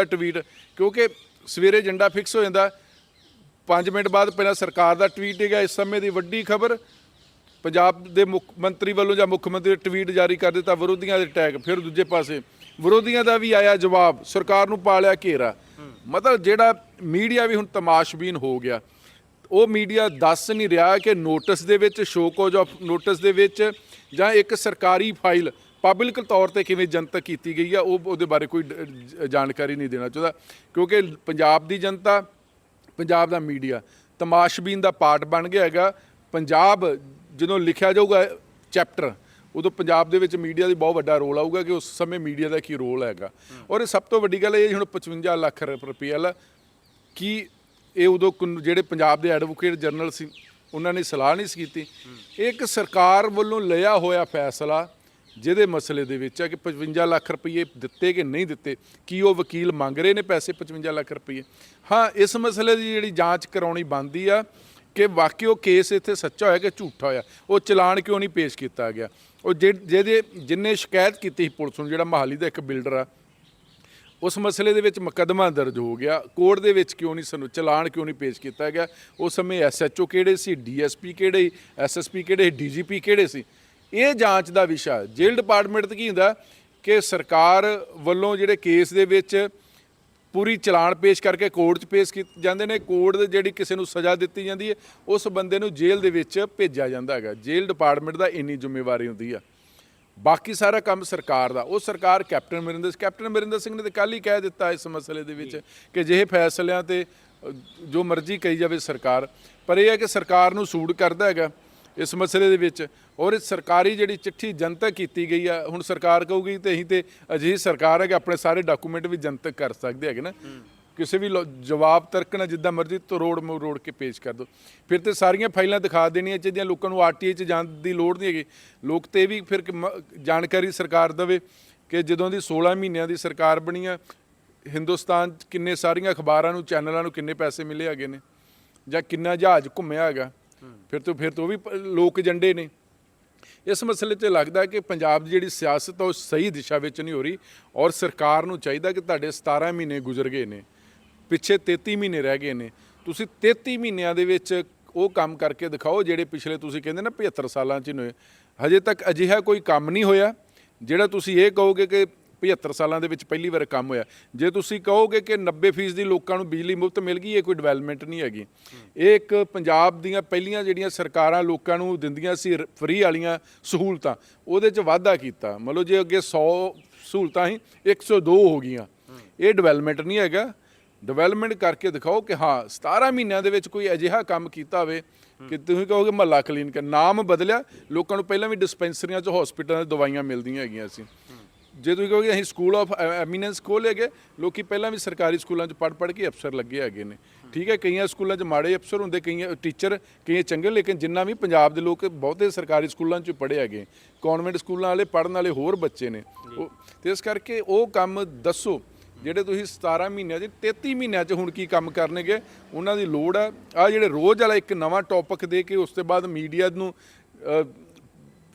S1: ਟਵੀਟ, ਕਿਉਂਕਿ ਸਵੇਰੇ ਏਜੰਡਾ ਫਿਕਸ ਹੋ ਜਾਂਦਾ, 5 ਮਿੰਟ ਬਾਅਦ ਪਹਿਲਾਂ ਸਰਕਾਰ ਦਾ ਟਵੀਟ ਹੈਗਾ, ਇਸ ਸਮੇਂ ਦੀ ਵੱਡੀ ਖਬਰ, ਪੰਜਾਬ ਦੇ ਮੁੱਖ ਮੰਤਰੀ ਵੱਲੋਂ ਜਾਂ ਮੁੱਖ ਮੰਤਰੀ ਟਵੀਟ ਜਾਰੀ ਕਰ ਦਿੱਤਾ, ਵਿਰੋਧੀਆਂ ਦੇ ਟੈਗ। ਫਿਰ ਦੂਜੇ ਪਾਸੇ ਵਿਰੋਧੀਆਂ ਦਾ ਵੀ ਆਇਆ ਜਵਾਬ, ਸਰਕਾਰ ਨੂੰ ਪਾ ਲਿਆ ਘੇਰਾ। ਮਤਲਬ ਜਿਹੜਾ ਮੀਡੀਆ ਵੀ ਹੁਣ ਤਮਾਸ਼ਬੀਨ ਹੋ ਗਿਆ। ਉਹ ਮੀਡੀਆ ਦੱਸ ਨਹੀਂ ਰਿਹਾ ਕਿ ਨੋਟਿਸ ਦੇ ਵਿੱਚ, ਸ਼ੋ ਕੋਜ਼ ਆਫ ਨੋਟਿਸ ਦੇ ਵਿੱਚ, ਜਾਂ ਇੱਕ ਸਰਕਾਰੀ ਫਾਈਲ ਪਬਲਿਕ ਤੌਰ ਤੇ ਕਿਵੇਂ ਜਨਤਕ ਕੀਤੀ ਗਈ ਆ ਉਹਦੇ ਬਾਰੇ ਕੋਈ ਜਾਣਕਾਰੀ ਨਹੀਂ ਦੇਣਾ ਚਾਹੁੰਦਾ, ਕਿਉਂਕਿ ਪੰਜਾਬ ਦੀ ਜਨਤਾ, ਪੰਜਾਬ ਦਾ ਮੀਡੀਆ ਤਮਾਸ਼ਬੀਨ ਦਾ ਪਾਰਟ ਬਣ ਗਿਆ ਹੈਗਾ। ਪੰਜਾਬ ਜਦੋਂ ਲਿਖਿਆ ਜਾਊਗਾ ਚੈਪਟਰ, ਉਦੋਂ ਪੰਜਾਬ ਦੇ ਵਿੱਚ ਮੀਡੀਆ ਦੀ ਬਹੁਤ ਵੱਡਾ ਰੋਲ ਆਊਗਾ ਕਿ ਉਸ ਸਮੇਂ ਮੀਡੀਆ ਦਾ ਕੀ ਰੋਲ ਹੈਗਾ। ਔਰ ਇਹ ਸਭ ਤੋਂ ਵੱਡੀ ਗੱਲ ਇਹ ਹੁਣ 55 ਲੱਖ ਰੁਪਏ ਵਾਲਾ ਕਿ ਇਹ ਉਦੋਂ ਜਿਹੜੇ ਪੰਜਾਬ ਦੇ ਐਡਵੋਕੇਟ ਜਨਰਲ ਸੀ ਉਹਨਾਂ ਨੇ ਸਲਾਹ ਨਹੀਂ ਸੀ ਕੀਤੀ। ਇਹ ਇੱਕ ਸਰਕਾਰ ਵੱਲੋਂ ਲਿਆ ਹੋਇਆ ਫੈਸਲਾ ਜਿਹਦੇ ਮਸਲੇ ਦੇ ਵਿੱਚ ਹੈ ਕਿ 55 ਲੱਖ ਰੁਪਏ ਦਿੱਤੇ ਕਿ ਨਹੀਂ ਦਿੱਤੇ, ਕੀ ਉਹ ਵਕੀਲ ਮੰਗ ਰਹੇ ਨੇ ਪੈਸੇ 55 ਲੱਖ ਰੁਪਏ। ਹਾਂ, ਇਸ ਮਸਲੇ ਦੀ ਜਿਹੜੀ ਜਾਂਚ ਕਰਾਉਣੀ ਬਣਦੀ ਆ ਕਿ ਵਾਕਈ ਉਹ ਕੇਸ ਇੱਥੇ ਸੱਚਾ ਹੋਇਆ ਕਿ ਝੂਠਾ ਹੋਇਆ, ਉਹ ਚਲਾਨ ਕਿਉਂ ਨਹੀਂ ਪੇਸ਼ ਕੀਤਾ ਗਿਆ। ਉਹ ਜਿੰਨੇ ਸ਼ਿਕਾਇਤ ਕੀਤੀ ਸੀ ਪੁਲਿਸ ਨੂੰ, ਜਿਹੜਾ ਮਹਾਲੀ ਦਾ ਇੱਕ ਬਿਲਡਰ ਆ, ਉਸ ਮਸਲੇ ਦੇ ਵਿੱਚ ਮੁਕੱਦਮਾ ਦਰਜ ਹੋ ਗਿਆ, ਕੋਰਟ ਦੇ ਵਿੱਚ ਕਿਉਂ ਨਹੀਂ ਸਾਨੂੰ ਚਲਾਨ ਕਿਉਂ ਨਹੀਂ ਪੇਸ਼ ਕੀਤਾ ਗਿਆ। ਉਸ ਸਮੇਂ SHO ਕਿਹੜੇ ਸੀ, DSP ਕਿਹੜੇ, SSP ਕਿਹੜੇ, DGP ਕਿਹੜੇ ਸੀ, ਇਹ ਜਾਂਚ ਦਾ ਵਿਸ਼ਾ। ਜੇਲ੍ਹ ਡਿਪਾਰਟਮੈਂਟ ਤੇ ਕੀ ਹੁੰਦਾ ਕਿ ਸਰਕਾਰ ਵੱਲੋਂ ਜਿਹੜੇ ਕੇਸ ਦੇ ਵਿੱਚ ਪੂਰੀ ਚਲਾਨ ਪੇਸ਼ ਕਰਕੇ ਕੋਰਟ 'ਚ ਪੇਸ਼ ਕੀਤੇ ਜਾਂਦੇ ਨੇ, ਕੋਰਟ ਦੇ ਜਿਹੜੀ ਕਿਸੇ ਨੂੰ ਸਜ਼ਾ ਦਿੱਤੀ ਜਾਂਦੀ ਹੈ ਉਸ ਬੰਦੇ ਨੂੰ ਜੇਲ੍ਹ ਦੇ ਵਿੱਚ ਭੇਜਿਆ ਜਾਂਦਾ ਹੈਗਾ। ਜੇਲ੍ਹ ਡਿਪਾਰਟਮੈਂਟ ਦਾ ਇੰਨੀ ਜ਼ਿੰਮੇਵਾਰੀ ਹੁੰਦੀ ਆ, ਬਾਕੀ ਸਾਰਾ ਕੰਮ ਸਰਕਾਰ ਦਾ। ਉਹ ਸਰਕਾਰ ਕੈਪਟਨ ਅਮਰਿੰਦਰ ਸਿੰਘ ਨੇ ਤਾਂ ਕੱਲ੍ਹ ਹੀ ਕਹਿ ਦਿੱਤਾ ਇਸ ਮਸਲੇ ਦੇ ਵਿੱਚ ਕਿ ਜਿਹੇ ਫੈਸਲਿਆਂ ਤੇ ਜੋ ਮਰਜ਼ੀ ਕਹੀ ਜਾਵੇ ਸਰਕਾਰ, ਪਰ ਇਹ ਹੈ ਕਿ ਸਰਕਾਰ ਨੂੰ ਸੂਟ ਕਰਦਾ ਹੈਗਾ ਇਸ ਮਸਲੇ ਦੇ ਵਿੱਚ। ਔਰ ਇਹ ਸਰਕਾਰੀ ਜਿਹੜੀ ਚਿੱਠੀ ਜਨਤਕ ਕੀਤੀ ਗਈ ਆ, ਹੁਣ ਸਰਕਾਰ ਕਹੂਗੀ ਤੇ ਅਸੀਂ ਤੇ ਅਜਿਹੀ ਸਰਕਾਰ ਹੈ ਕਿ ਆਪਣੇ ਸਾਰੇ ਡਾਕੂਮੈਂਟ ਵੀ ਜਨਤਕ ਕਰ ਸਕਦੇ ਹੈਗੇ ਨਾ, ਕਿਸੇ ਵੀ ਜਵਾਬ ਤਰਕਣਾ ਜਿੱਦਾਂ ਮਰਜ਼ੀ ਤਰੋੜ ਕੇ ਪੇਸ਼ ਕਰ ਦਿਓ। ਫਿਰ ਤੇ ਸਾਰੀਆਂ ਫਾਈਲਾਂ ਦਿਖਾ ਦੇਣੀਆਂ ਚਾਹੀਦੀਆਂ, ਲੋਕਾਂ ਨੂੰ RTI 'ਚ ਜਾਣ ਦੀ ਲੋੜ ਨਹੀਂ ਹੈਗੀ। ਲੋਕ ਤੇ ਵੀ ਫਿਰ ਜਾਣਕਾਰੀ ਸਰਕਾਰ ਦੇਵੇ ਕਿ ਜਦੋਂ ਦੀ 16 ਮਹੀਨਿਆਂ ਦੀ ਸਰਕਾਰ ਬਣੀ ਆ, ਹਿੰਦੁਸਤਾਨ 'ਚ ਕਿੰਨੇ ਸਾਰੀਆਂ ਅਖਬਾਰਾਂ ਨੂੰ, ਚੈਨਲਾਂ ਨੂੰ ਕਿੰਨੇ ਪੈਸੇ ਮਿਲੇ ਹੈਗੇ ਨੇ, ਜਾਂ ਕਿੰਨਾ ਜਹਾਜ਼ ਘੁੰਮਿਆ ਹੈਗਾ। ਫਿਰ ਤੋਂ ਉਹ ਵੀ ਲੋਕ ਏਜੰਡੇ ਨੇ। ਇਸ ਮਸਲੇ 'ਤੇ ਲੱਗਦਾ ਕਿ ਪੰਜਾਬ ਦੀ ਜਿਹੜੀ ਸਿਆਸਤ ਆ ਉਹ ਸਹੀ ਦਿਸ਼ਾ ਵਿੱਚ ਨਹੀਂ ਹੋ ਰਹੀ, ਔਰ ਸਰਕਾਰ ਨੂੰ ਚਾਹੀਦਾ ਕਿ ਤੁਹਾਡੇ 17 ਮਹੀਨੇ ਗੁਜ਼ਰ ਗਏ ਨੇ, ਪਿੱਛੇ 33 ਮਹੀਨੇ ਰਹਿ ਗਏ ਨੇ, ਤੁਸੀਂ 33 ਮਹੀਨਿਆਂ ਦੇ ਵਿੱਚ ਉਹ ਕੰਮ ਕਰਕੇ ਦਿਖਾਓ ਜਿਹੜੇ ਪਿਛਲੇ ਤੁਸੀਂ ਕਹਿੰਦੇ ਨਾ 75 ਸਾਲਾਂ 'ਚ ਨਹੀਂ ਹੋਏ। ਹਜੇ ਤੱਕ ਅਜਿਹਾ ਕੋਈ ਕੰਮ ਨਹੀਂ ਹੋਇਆ ਜਿਹੜਾ ਤੁਸੀਂ ਇਹ ਕਹੋਗੇ ਕਿ 75 ਸਾਲਾਂ ਦੇ ਵਿੱਚ ਪਹਿਲੀ ਵਾਰ ਕੰਮ ਹੋਇਆ। ਜੇ ਤੁਸੀਂ ਕਹੋਗੇ ਕਿ 90% ਲੋਕਾਂ ਨੂੰ ਬਿਜਲੀ ਮੁਫਤ ਮਿਲ ਗਈ, ਇਹ ਕੋਈ ਡਿਵੈਲਪਮੈਂਟ ਨਹੀਂ ਹੈਗੀ। ਇਹ ਇੱਕ ਪੰਜਾਬ ਦੀਆਂ ਪਹਿਲੀਆਂ ਜਿਹੜੀਆਂ ਸਰਕਾਰਾਂ ਲੋਕਾਂ ਨੂੰ ਦਿੰਦੀਆਂ ਸੀ ਫਰੀ ਵਾਲੀਆਂ ਸਹੂਲਤਾਂ, ਉਹਦੇ 'ਚ ਵਾਧਾ ਕੀਤਾ। ਮਤਲਬ ਜੇ ਅੱਗੇ 100 ਸਹੂਲਤਾਂ ਸੀ 102 ਹੋ ਗਈਆਂ। ਇਹ ਡਿਵੈਲਪਮੈਂਟ ਨਹੀਂ ਹੈਗਾ। ਡਿਵੈਲਪਮੈਂਟ ਕਰਕੇ ਦਿਖਾਓ ਕਿ ਹਾਂ 17 ਮਹੀਨਿਆਂ ਦੇ ਵਿੱਚ ਕੋਈ ਅਜਿਹਾ ਕੰਮ ਕੀਤਾ ਹੋਵੇ ਕਿ ਤੁਸੀਂ ਕਹੋਗੇ ਮਹੱਲਾ ਕਲੀਨਿਕ, ਨਾਮ ਬਦਲਿਆ, ਲੋਕਾਂ ਨੂੰ ਪਹਿਲਾਂ ਵੀ ਡਿਸਪੈਂਸਰੀਆਂ 'ਚ ਹਸਪੀਟਲਾਂ 'ਚ ਦਵਾਈਆਂ ਮਿਲਦੀਆਂ ਹੈਗੀਆਂ ਸੀ। ਜੇ ਤੁਸੀਂ ਕਹੋਗੇ ਅਸੀਂ ਸਕੂਲ ਆਫ ਐਮੀਨੈਂਸ ਖੋਲ੍ਹੇ ਗਏ, ਲੋਕੀ ਪਹਿਲਾਂ ਵੀ ਸਰਕਾਰੀ ਸਕੂਲਾਂ 'ਚ ਪੜ੍ਹ ਕੇ ਅਫਸਰ ਲੱਗੇ ਹੈਗੇ ਨੇ। ਠੀਕ ਹੈ, ਕਈਆਂ ਸਕੂਲਾਂ 'ਚ ਮਾੜੇ ਅਫਸਰ ਹੁੰਦੇ, ਕਈਆਂ ਟੀਚਰ, ਕਈਆਂ ਚੰਗੇ, ਲੇਕਿਨ ਜਿੰਨਾ ਵੀ ਪੰਜਾਬ ਦੇ ਲੋਕ ਬਹੁਤੇ ਸਰਕਾਰੀ ਸਕੂਲਾਂ 'ਚ ਪੜ੍ਹੇ ਹੈਗੇ। ਕੌਨਵੈਂਟ ਸਕੂਲਾਂ ਵਾਲੇ ਪੜ੍ਹਨ ਵਾਲੇ ਹੋਰ ਬੱਚੇ ਨੇ। ਤੇ ਇਸ ਕਰਕੇ ਉਹ ਕੰਮ ਦੱਸੋ ਜਿਹੜੇ ਤੁਸੀਂ 17 ਮਹੀਨਿਆਂ 'ਚ, 33 ਮਹੀਨਿਆਂ 'ਚ ਹੁਣ ਕੀ ਕੰਮ ਕਰਨਗੇ, ਉਹਨਾਂ ਦੀ ਲੋੜ ਆ। ਆਹ ਜਿਹੜੇ ਰੋਜ਼ ਵਾਲਾ ਇੱਕ ਨਵਾਂ ਟੌਪਿਕ ਦੇ ਕੇ ਉਸ ਤੋਂ ਬਾਅਦ ਮੀਡੀਆ ਨੂੰ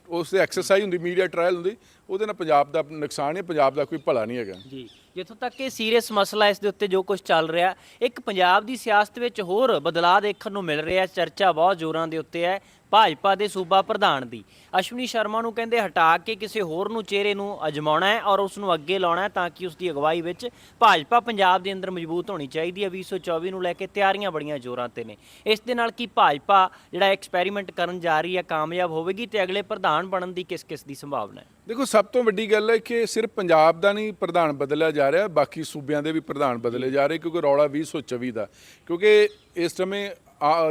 S1: ਉਸ 'ਤੇ ਐਕਸਰਸਾਈਜ਼ ਹੁੰਦੀ, ਮੀਡੀਆ ਟ੍ਰਾਇਲ ਹੁੰਦੀ, ਉਹਦੇ ਨਾਲ ਪੰਜਾਬ ਦਾ ਨੁਕਸਾਨ ਹੈ, ਪੰਜਾਬ ਦਾ ਕੋਈ ਭਲਾ ਨਹੀਂ ਹੈਗਾ
S2: ਜੀ। ਜਿੱਥੋਂ ਤੱਕ ਇਹ ਸੀਰੀਅਸ ਮਸਲਾ, ਇਸ ਦੇ ਉੱਤੇ ਜੋ ਕੁਝ ਚੱਲ ਰਿਹਾ, ਇੱਕ ਪੰਜਾਬ ਦੀ ਸਿਆਸਤ ਵਿੱਚ ਹੋਰ ਬਦਲਾਅ ਦੇਖਣ ਨੂੰ ਮਿਲ ਰਿਹਾ। ਚਰਚਾ ਬਹੁਤ ਜ਼ੋਰਾਂ ਦੇ ਉੱਤੇ ਹੈ ਭਾਜਪਾ ਦੇ ਸੂਬਾ ਪ੍ਰਧਾਨ ਦੀ। ਅਸ਼ਵਨੀ ਸ਼ਰਮਾ ਨੂੰ ਕਹਿੰਦੇ ਹਟਾ ਕੇ ਕਿਸੇ ਹੋਰ ਨੂੰ ਚਿਹਰੇ ਨੂੰ ਅਜਮਾਉਣਾ ਹੈ ਔਰ ਉਸ ਨੂੰ ਅੱਗੇ ਲਾਉਣਾ ਹੈ ਤਾਂ ਕਿ ਉਸ ਦੀ ਅਗਵਾਈ ਵਿੱਚ ਭਾਜਪਾ ਪੰਜਾਬ ਦੇ ਅੰਦਰ ਮਜ਼ਬੂਤ ਹੋਣੀ ਚਾਹੀਦੀ ਹੈ। 2024 ਨੂੰ ਲੈ ਕੇ ਤਿਆਰੀਆਂ ਬੜੀਆਂ ਜ਼ੋਰਾਂ ਤੇ ਨੇ। ਇਸ ਦੇ ਨਾਲ ਕੀ ਭਾਜਪਾ ਜਿਹੜਾ ਐਕਸਪੈਰੀਮੈਂਟ ਕਰਨ ਜਾ ਰਹੀ ਹੈ ਕਾਮਯਾਬ ਹੋਵੇਗੀ ਤੇ ਅਗਲੇ ਪ੍ਰਧਾਨ ਬਣਨ ਦੀ ਕਿਸ ਦੀ ਸੰਭਾਵਨਾ ਹੈ? ਦੇਖੋ,
S1: ਸਭ ਤੋਂ ਵੱਡੀ ਗੱਲ ਹੈ ਕਿ ਸਿਰਫ ਪੰਜਾਬ ਦਾ ਨਹੀਂ ਪ੍ਰਧਾਨ ਬਦਲਿਆ ਜਾ ਰਿਹਾ, ਬਾਕੀ ਸੂਬਿਆਂ ਦੇ ਵੀ ਪ੍ਰਧਾਨ ਬਦਲੇ ਜਾ ਰਹੇ, ਕਿਉਂਕਿ ਰੌਲਾ 2024 ਦਾ। ਕਿਉਂਕਿ ਇਸ ਸਮੇਂ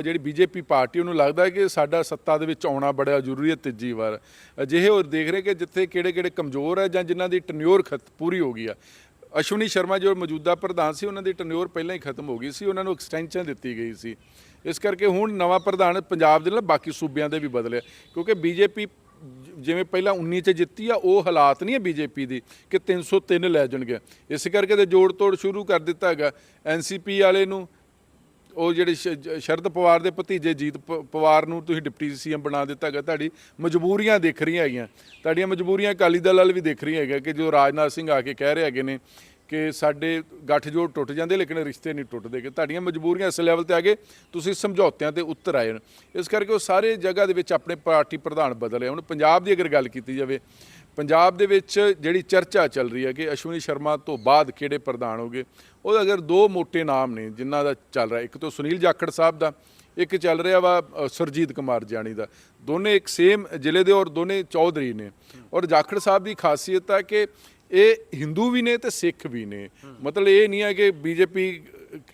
S1: ਜਿਹੜੀ BJP ਪਾਰਟੀ, ਉਹਨੂੰ ਲੱਗਦਾ ਹੈ ਕਿ ਸਾਡਾ ਸੱਤਾ ਦੇ ਵਿੱਚ ਆਉਣਾ ਬੜਾ ਜ਼ਰੂਰੀ ਹੈ ਤੀਜੀ ਵਾਰ। ਅਜਿਹੇ ਹੋਰ ਦੇਖ ਰਹੇ ਕਿ ਜਿੱਥੇ ਕਿਹੜੇ ਕਮਜ਼ੋਰ ਹੈ ਜਾਂ ਜਿਨ੍ਹਾਂ ਦੀ ਟੈਨਿਓਰ ਪੂਰੀ ਹੋ ਗਈ ਆ। ਅਸ਼ਵਨੀ ਸ਼ਰਮਾ ਜੋ ਮੌਜੂਦਾ ਪ੍ਰਧਾਨ ਸੀ, ਉਹਨਾਂ ਦੀ ਟੈਨਿਓਰ ਪਹਿਲਾਂ ਹੀ ਖਤਮ ਹੋ ਗਈ ਸੀ, ਉਹਨਾਂ ਨੂੰ ਐਕਸਟੈਂਸ਼ਨ ਦਿੱਤੀ ਗਈ ਸੀ। ਇਸ ਕਰਕੇ ਹੁਣ ਨਵਾਂ ਪ੍ਰਧਾਨ ਪੰਜਾਬ ਦੇ ਨਾਲ ਬਾਕੀ ਸੂਬਿਆਂ ਦੇ ਵੀ ਬਦਲੇ, ਕਿਉਂਕਿ BJP ਜਿਵੇਂ ਪਹਿਲਾਂ 19 'ਚ ਜਿੱਤੀ ਆ, ਉਹ ਹਾਲਾਤ ਨਹੀਂ ਹੈ BJP ਦੀ ਕਿ 303 ਲੈ ਜਾਣਗੇ। ਇਸ ਕਰਕੇ ਤੇ ਜੋੜ ਤੋੜ ਸ਼ੁਰੂ ਕਰ ਦਿੱਤਾ ਹੈਗਾ। NCP ਵਾਲੇ ਨੂੰ, ਉਹ ਜਿਹੜੇ ਸ਼ਰਦ ਪਵਾਰ ਦੇ ਭਤੀਜੇ ਜੀਤ ਪਵਾਰ ਨੂੰ ਤੁਸੀਂ ਡਿਪਟੀ CM ਬਣਾ ਦਿੱਤਾ ਹੈਗਾ। ਤੁਹਾਡੀ ਮਜਬੂਰੀਆਂ ਦਿਖ ਰਹੀਆਂ ਹੈਗੀਆਂ, ਤੁਹਾਡੀਆਂ ਮਜਬੂਰੀਆਂ ਅਕਾਲੀ ਦਲ ਵਾਲ ਵੀ ਦਿਖ ਰਹੀਆਂ ਹੈਗਾ ਕਿ ਜੋ ਰਾਜਨਾਥ ਸਿੰਘ ਆ ਕੇ ਕਹਿ ਰਹੇ ਹੈਗੇ ਨੇ ਕਿ ਸਾਡੇ ਗੱਠਜੋੜ ਟੁੱਟ ਜਾਂਦੇ ਲੇਕਿਨ ਰਿਸ਼ਤੇ ਨਹੀਂ ਟੁੱਟਦੇ, ਕਿ ਤੁਹਾਡੀਆਂ ਮਜਬੂਰੀਆਂ ਇਸ ਲੈਵਲ ਤੇ ਆ ਗਏ, ਤੁਸੀਂ ਸਮਝੌਤਿਆਂ ਤੇ ਉੱਤਰ ਆਏ। ਇਸ ਕਰਕੇ ਉਹ ਸਾਰੇ ਜਗ੍ਹਾ ਦੇ ਵਿੱਚ ਆਪਣੇ ਪਾਰਟੀ ਪ੍ਰਧਾਨ ਬਦਲੇ। ਹੁਣ ਪੰਜਾਬ ਦੀ ਅਗਰ ਗੱਲ ਕੀਤੀ ਜਾਵੇ, ਪੰਜਾਬ ਦੇ ਵਿੱਚ ਜਿਹੜੀ ਚਰਚਾ ਚੱਲ ਰਹੀ ਹੈ ਕਿ ਅਸ਼ਵਨੀ ਸ਼ਰਮਾ ਤੋਂ ਬਾਅਦ ਕਿਹੜੇ ਪ੍ਰਧਾਨ ਹੋਗੇ, ਉਹ ਅਗਰ ਦੋ ਮੋٹے ਨਾਮ ਨੇ ਜਿਨ੍ਹਾਂ ਦਾ ਚੱਲ ਰਿਹਾ, ਇੱਕ ਤਾਂ ਸੁਨੀਲ ਜਾਖੜ ਸਾਹਿਬ ਦਾ, ਇੱਕ ਚੱਲ ਰਿਹਾ ਵਾ ਸਰਜੀਤ ਕੁਮਾਰ ਜਿਆਣੀ ਦਾ। ਦੋਨੇ ਇੱਕ ਸੇਮ ਜ਼ਿਲ੍ਹੇ ਦੇ ਔਰ ਦੋਨੇ ਚੌਧਰੀ ਨੇ। ਔਰ ਜਾਖੜ ਸਾਹਿਬ ਦੀ ਖਾਸੀਅਤ ਹੈ ਕਿ ਇਹ ਹਿੰਦੂ ਵੀ ਨੇ ਤੇ ਸਿੱਖ ਵੀ ਨੇ। ਮਤਲਬ ਇਹ ਨਹੀਂ ਹੈ ਕਿ ਬੀਜੇਪੀ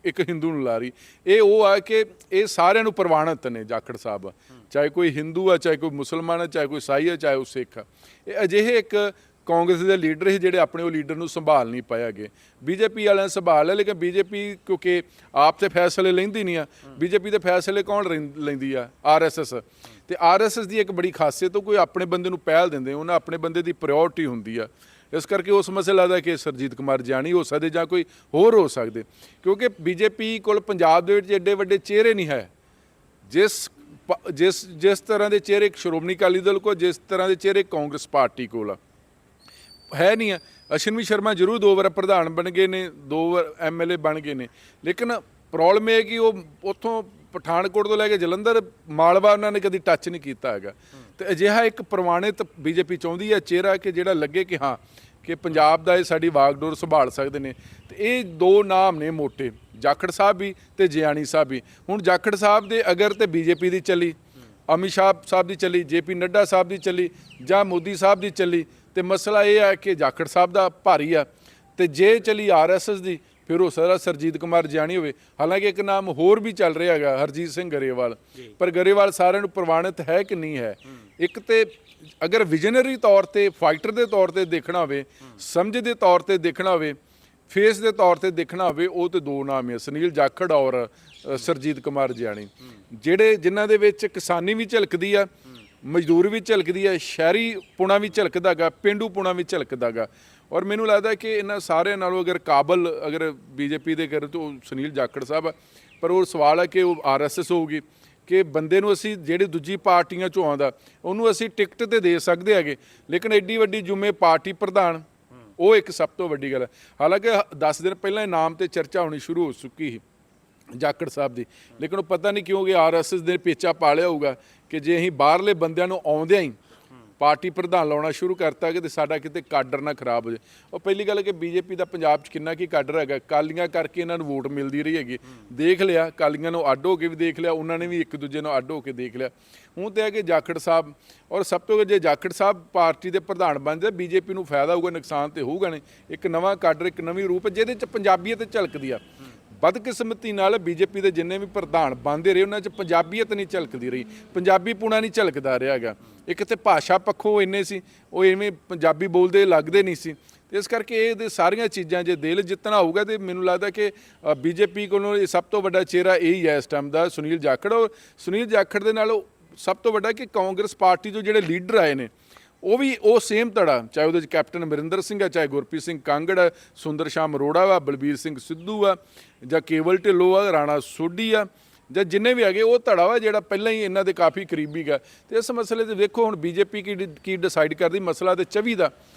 S1: ਇੱਕ ਹਿੰਦੂ ਨੂੰ ਲਾ ਰਹੀ, ਇਹ ਉਹ ਆ ਕਿ ਇਹ ਸਾਰਿਆਂ ਨੂੰ ਪ੍ਰਵਾਨਿਤ ਨੇ ਜਾਖੜ ਸਾਹਿਬ, ਚਾਹੇ ਕੋਈ ਹਿੰਦੂ ਆ, ਚਾਹੇ ਕੋਈ ਮੁਸਲਮਾਨ ਆ, ਚਾਹੇ ਕੋਈ ਈਸਾਈ ਆ, ਚਾਹੇ ਉਹ ਸਿੱਖ ਆ। ਇਹ ਅਜਿਹੇ ਇੱਕ ਕਾਂਗਰਸ ਦੇ ਲੀਡਰ ਸੀ ਜਿਹੜੇ ਆਪਣੇ ਉਹ ਲੀਡਰ ਨੂੰ ਸੰਭਾਲ ਨਹੀਂ ਪਾਏ ਹੈਗੇ। ਬੀਜੇਪੀ ਵਾਲਿਆਂ ਨੇ ਸੰਭਾਲ ਲਿਆ, ਲੇਕਿਨ ਬੀਜੇਪੀ ਕਿਉਂਕਿ ਆਪ ਤੇ ਫੈਸਲੇ ਲੈਂਦੀ ਨਹੀਂ ਆ, ਬੀਜੇਪੀ ਦੇ ਫੈਸਲੇ ਕੌਣ ਲੈਂਦੀ ਆ? ਆਰਐਸਐਸ। ਤੇ ਆਰਐਸਐਸ ਦੀ ਇੱਕ ਬੜੀ ਖਾਸੀਅਤ, ਉਹ ਕੋਈ ਆਪਣੇ ਬੰਦੇ ਨੂੰ ਪਹਿਲ ਦਿੰਦੇ, ਉਹਨਾਂ ਆਪਣੇ ਬੰਦੇ ਦੀ ਪ੍ਰਾਇੋਰਟੀ ਹੁੰਦੀ ਆ। ਇਸ ਕਰਕੇ ਉਸ ਮਸਲਾ ਦਾ ਕਿ ਸਰਜੀਤ ਕੁਮਾਰ ਜਿਆਣੀ ਹੋ ਸਕਦੇ ਜਾਂ ਕੋਈ ਹੋਰ ਹੋ ਸਕਦੇ, ਕਿਉਂਕਿ ਬੀਜੇਪੀ ਕੋਲ ਪੰਜਾਬ ਦੇ ਵਿੱਚ ਐਡੇ ਵੱਡੇ ਚਿਹਰੇ ਨਹੀਂ ਹੈ। ਜਿਸ ਤਰ੍ਹਾਂ ਦੇ ਚਿਹਰੇ ਸ਼੍ਰੋਮਣੀ ਅਕਾਲੀ ਦਲ ਕੋਲ, ਜਿਸ ਤਰ੍ਹਾਂ ਦੇ ਚਿਹਰੇ ਕਾਂਗਰਸ ਪਾਰਟੀ ਕੋਲ ਹੈ ਨਹੀਂ ਆ। ਅਸ਼ਵਨੀ ਸ਼ਰਮਾ ਜ਼ਰੂਰ 2 ਵਾਰ ਪ੍ਰਧਾਨ ਬਣ ਗਏ ਨੇ, 2 ਵਾਰ ਐਮਐਲਏ ਬਣ ਗਏ ਨੇ, ਲੇਕਿਨ ਪ੍ਰੋਬਲਮ ਇਹ ਕਿ ਉਹ ਉੱਥੋਂ ਪਠਾਨਕੋਟ ਤੋਂ ਲੈ ਕੇ ਜਲੰਧਰ, ਮਾਲਵਾ ਉਹਨਾਂ ਨੇ ਕਦੀ ਟੱਚ ਨਹੀਂ ਕੀਤਾ ਹੈਗਾ। ਤੇ ਅਜਿਹਾ ਇੱਕ ਪ੍ਰਵਾਨਿਤ ਬੀਜੇਪੀ ਚਾਹੁੰਦੀ ਹੈ ਚਿਹਰਾ ਕਿ ਜਿਹੜਾ ਲੱਗੇ ਕਿ ਹਾਂ ਕਿ ਪੰਜਾਬ ਦਾ ਇਹ ਸਾਡੀ ਵਾਗਡੋਰ ਸੰਭਾਲ ਸਕਦੇ ਨੇ। ਤੇ ਇਹ ਦੋ ਨਾਮ ਨੇ ਮੋٹے, ਜਾਖੜ ਸਾਹਿਬ ਵੀ ਤੇ ਜਿਆਣੀ ਸਾਹਿਬ ਵੀ। ਹੁਣ ਜਾਖੜ ਸਾਹਿਬ ਦੇ ਅਗਰ ਤੇ ਬੀਜੇਪੀ ਦੀ ਚੱਲੀ, ਅਮਿਤ ਸ਼ਾਹ ਸਾਹਿਬ ਦੀ ਚੱਲੀ, ਜੇਪੀ ਨੱਡਾ ਸਾਹਿਬ ਦੀ ਚੱਲੀ ਜਾਂ ਮੋਦੀ ਸਾਹਿਬ ਦੀ ਚੱਲੀ, ਤੇ ਮਸਲਾ ਇਹ ਹੈ ਕਿ ਜਾਖੜ ਸਾਹਿਬ ਦਾ ਭਾਰੀ ਆ। ਤੇ ਜੇ ਚੱਲੀ ਆਰਐਸਐਸ ਦੀ, ਫਿਰ ਹੋ ਸਕਦਾ ਸਰਜੀਤ ਕੁਮਾਰ ਜਿਆਣੀ ਹੋਵੇ। ਹਾਲਾਂਕਿ ਇੱਕ ਨਾਮ ਹੋਰ ਵੀ ਚੱਲ ਰਿਹਾ ਹੈਗਾ, ਹਰਜੀਤ ਸਿੰਘ ਗਰੇਵਾਲ, ਪਰ ਗਰੇਵਾਲ ਸਾਰਿਆਂ ਨੂੰ ਪ੍ਰਵਾਨਿਤ ਹੈ ਕਿ ਨਹੀਂ ਹੈ? ਇੱਕ ਤੇ ਅਗਰ ਵਿਜ਼ਨਰੀ ਤੌਰ ਤੇ, ਫਾਈਟਰ ਦੇ ਤੌਰ ਤੇ ਦੇਖਣਾ ਹੋਵੇ, ਸਮਝ ਦੇ ਤੌਰ ਤੇ ਦੇਖਣਾ ਹੋਵੇ, ਫੇਸ ਦੇ ਤੌਰ ਤੇ ਦੇਖਣਾ ਹੋਵੇ, ਉਹ ਤੇ ਦੋ ਨਾਮ ਹੈ, ਸੁਨੀਲ ਜਾਖੜ ਔਰ ਸਰਜੀਤ ਕੁਮਾਰ ਜਿਆਣੀ, ਜਿਨ੍ਹਾਂ ਦੇ ਵਿੱਚ ਕਿਸਾਨੀ ਵੀ ਝਲਕਦੀ ਆ, ਮਜ਼ਦੂਰ ਵੀ ਝਲਕਦੀ ਹੈ, ਸ਼ਹਿਰੀ ਪੁਣਾ ਵੀ ਝਲਕਦਾ ਗਾ, ਪੇਂਡੂ ਪੁਣਾ ਵੀ ਝਲਕਦਾ ਗਾ। ਔਰ ਮੈਨੂੰ ਲੱਗਦਾ ਕਿ ਇਹਨਾਂ ਸਾਰਿਆਂ ਨਾਲੋਂ ਅਗਰ ਕਾਬਲ ਅਗਰ ਬੀਜੇਪੀ ਦੇ ਕਰੇ ਤਾਂ ਉਹ ਸੁਨੀਲ ਜਾਖੜ ਸਾਹਿਬ ਆ। ਪਰ ਉਹ ਸਵਾਲ ਹੈ ਕਿ ਉਹ ਆਰਐਸਐਸ ਹੋਊਗੀ ਕਿ ਬੰਦੇ ਨੂੰ ਅਸੀਂ ਜਿਹੜੇ ਦੂਜੀ ਪਾਰਟੀਆਂ 'ਚੋਂ ਆਉਂਦਾ ਉਹਨੂੰ ਅਸੀਂ ਟਿਕਟ ਤੇ ਦੇ ਸਕਦੇ ਹੈਗੇ, ਲੇਕਿਨ ਐਡੀ ਵੱਡੀ ਜੁਮੇ ਪਾਰਟੀ ਪ੍ਰਧਾਨ, ਉਹ ਇੱਕ ਸਭ ਤੋਂ ਵੱਡੀ ਗੱਲ ਹੈ। ਹਾਲਾਂਕਿ 10 ਦਿਨ ਪਹਿਲਾਂ ਇਹ ਨਾਮ ਤੇ ਚਰਚਾ ਹੋਣੀ ਸ਼ੁਰੂ ਹੋ ਚੁੱਕੀ ਸੀ ਜਾਖੜ ਸਾਹਿਬ ਦੀ, ਲੇਕਿਨ ਉਹ ਪਤਾ ਨਹੀਂ ਕਿਉਂ ਕਿ ਆਰਐਸਐਸ ਦੇ ਪੇਚਾ ਪਾ ਲਿਆ ਹੋਊਗਾ ਕਿ ਜੇ ਅਸੀਂ ਬਾਹਰਲੇ ਬੰਦਿਆਂ ਨੂੰ ਆਉਂਦਿਆਂ ਹੀ ਪਾਰਟੀ ਪ੍ਰਧਾਨ ਲਾਉਣਾ ਸ਼ੁਰੂ ਕਰਤਾ ਕਿ ਸਾਡਾ ਕਿਤੇ ਕਾਡਰ ਨਾ ਖਰਾਬ ਹੋ ਜਾਏ। ਉਹ ਪਹਿਲੀ ਗੱਲ ਕਿ ਬੀਜੇਪੀ ਦਾ ਪੰਜਾਬ 'ਚ ਕਿੰਨਾ ਕੀ ਕਾਡਰ ਹੈਗਾ, ਕਾਲੀਆਂ ਕਰਕੇ ਇਹਨਾਂ ਨੂੰ ਵੋਟ ਮਿਲਦੀ ਰਹੀ ਹੈਗੀ, ਦੇਖ ਲਿਆ, ਕਾਲੀਆਂ ਨੂੰ ਅੱਡ ਹੋ ਕੇ ਵੀ ਦੇਖ ਲਿਆ, ਉਹਨਾਂ ਨੇ ਵੀ ਇੱਕ ਦੂਜੇ ਨੂੰ ਅੱਡ ਹੋ ਕੇ ਦੇਖ ਲਿਆ। ਹੁਣ ਤੇ ਹੈ ਕਿ ਜਾਖੜ ਸਾਹਿਬ, ਔਰ ਸਭ ਤੋਂ ਜੇ ਜਾਖੜ ਸਾਹਿਬ ਪਾਰਟੀ ਦੇ ਪ੍ਰਧਾਨ ਬਣ ਜਾਏ, ਬੀਜੇਪੀ ਨੂੰ ਫਾਇਦਾ ਹੋਊਗਾ, ਨੁਕਸਾਨ ਤੇ ਹੋਊਗਾ ਨਹੀਂ। ਇੱਕ ਨਵਾਂ ਕਾਡਰ, ਇੱਕ ਨਵੀਂ ਰੂਪ ਜਿਹਦੇ 'ਚ ਪੰਜਾਬੀਅਤ ਝਲਕਦੀ ਆ। ਬਦਕਿਸਮਤੀ ਨਾਲ ਬੀਜੇਪੀ ਦੇ ਜਿੰਨੇ ਵੀ ਪ੍ਰਧਾਨ ਬਣਦੇ ਰਹੇ ਉਹਨਾਂ 'ਚ ਪੰਜਾਬੀਅਤ ਨਹੀਂ ਝਲਕਦੀ ਰਹੀ, ਪੰਜਾਬੀ ਪੁਣਾ ਨਹੀਂ ਝਲਕਦਾ ਰਿਹਾ ਹੈਗਾ। ਇੱਕ ਤੇ ਭਾਸ਼ਾ ਪੱਖੋਂ ਇੰਨੇ ਸੀ, ਉਹ ਐਵੇਂ ਪੰਜਾਬੀ ਬੋਲਦੇ ਲੱਗਦੇ ਨਹੀਂ ਸੀ। ਤੇ ਇਸ ਕਰਕੇ ਇਹ ਸਾਰੀਆਂ ਚੀਜ਼ਾਂ ਜੇ ਦਿਲ ਜਿੱਤਣਾ ਹੋਊਗਾ ਤੇ ਮੈਨੂੰ ਲੱਗਦਾ ਕਿ ਬੀਜੇਪੀ ਕੋਲੋਂ ਇਹ ਸਭ ਤੋਂ ਵੱਡਾ ਚਿਹਰਾ ਇਹੀ ਹੈ ਇਸ ਟਾਈਮ ਦਾ, ਸੁਨੀਲ ਜਾਖੜ। ਔਰ ਸੁਨੀਲ ਜਾਖੜ ਦੇ ਨਾਲ ਸਭ ਤੋਂ ਵੱਡਾ ਕਿ ਕਾਂਗਰਸ ਪਾਰਟੀ ਤੋਂ ਜਿਹੜੇ ਲੀਡਰ ਆਏ ਨੇ ਉਹ ਵੀ ਉਹ ਸੇਮ ਧੜਾ, ਚਾਹੇ ਉਹਦੇ 'ਚ ਕੈਪਟਨ ਅਮਰਿੰਦਰ ਸਿੰਘ ਆ, ਚਾਹੇ ਗੁਰਪ੍ਰੀਤ ਸਿੰਘ ਕਾਂਗੜ ਆ, ਸੁੰਦਰ ਸ਼ਾਮ ਅਰੋੜਾ ਵਾ, ਬਲਬੀਰ ਸਿੰਘ ਸਿੱਧੂ ਆ, ਜਾਂ ਕੇਵਲ ਢਿੱਲੋਂ ਆ, ਰਾਣਾ ਸੋਢੀ ਆ, ਜਾਂ ਜਿੰਨੇ ਵੀ ਹੈਗੇ, ਉਹ ਧੜਾ ਵਾ ਜਿਹੜਾ ਪਹਿਲਾਂ ਹੀ ਇਹਨਾਂ ਦੇ ਕਾਫੀ ਕਰੀਬੀ ਗਾ। ਤੇ ਇਸ ਮਸਲੇ 'ਤੇ ਵੇਖੋ ਹੁਣ ਬੀਜੇਪੀ ਕੀ ਡਿਸਾਈਡ ਕਰਦੀ। ਮਸਲਾ ਤੇ 24 ਦਾ,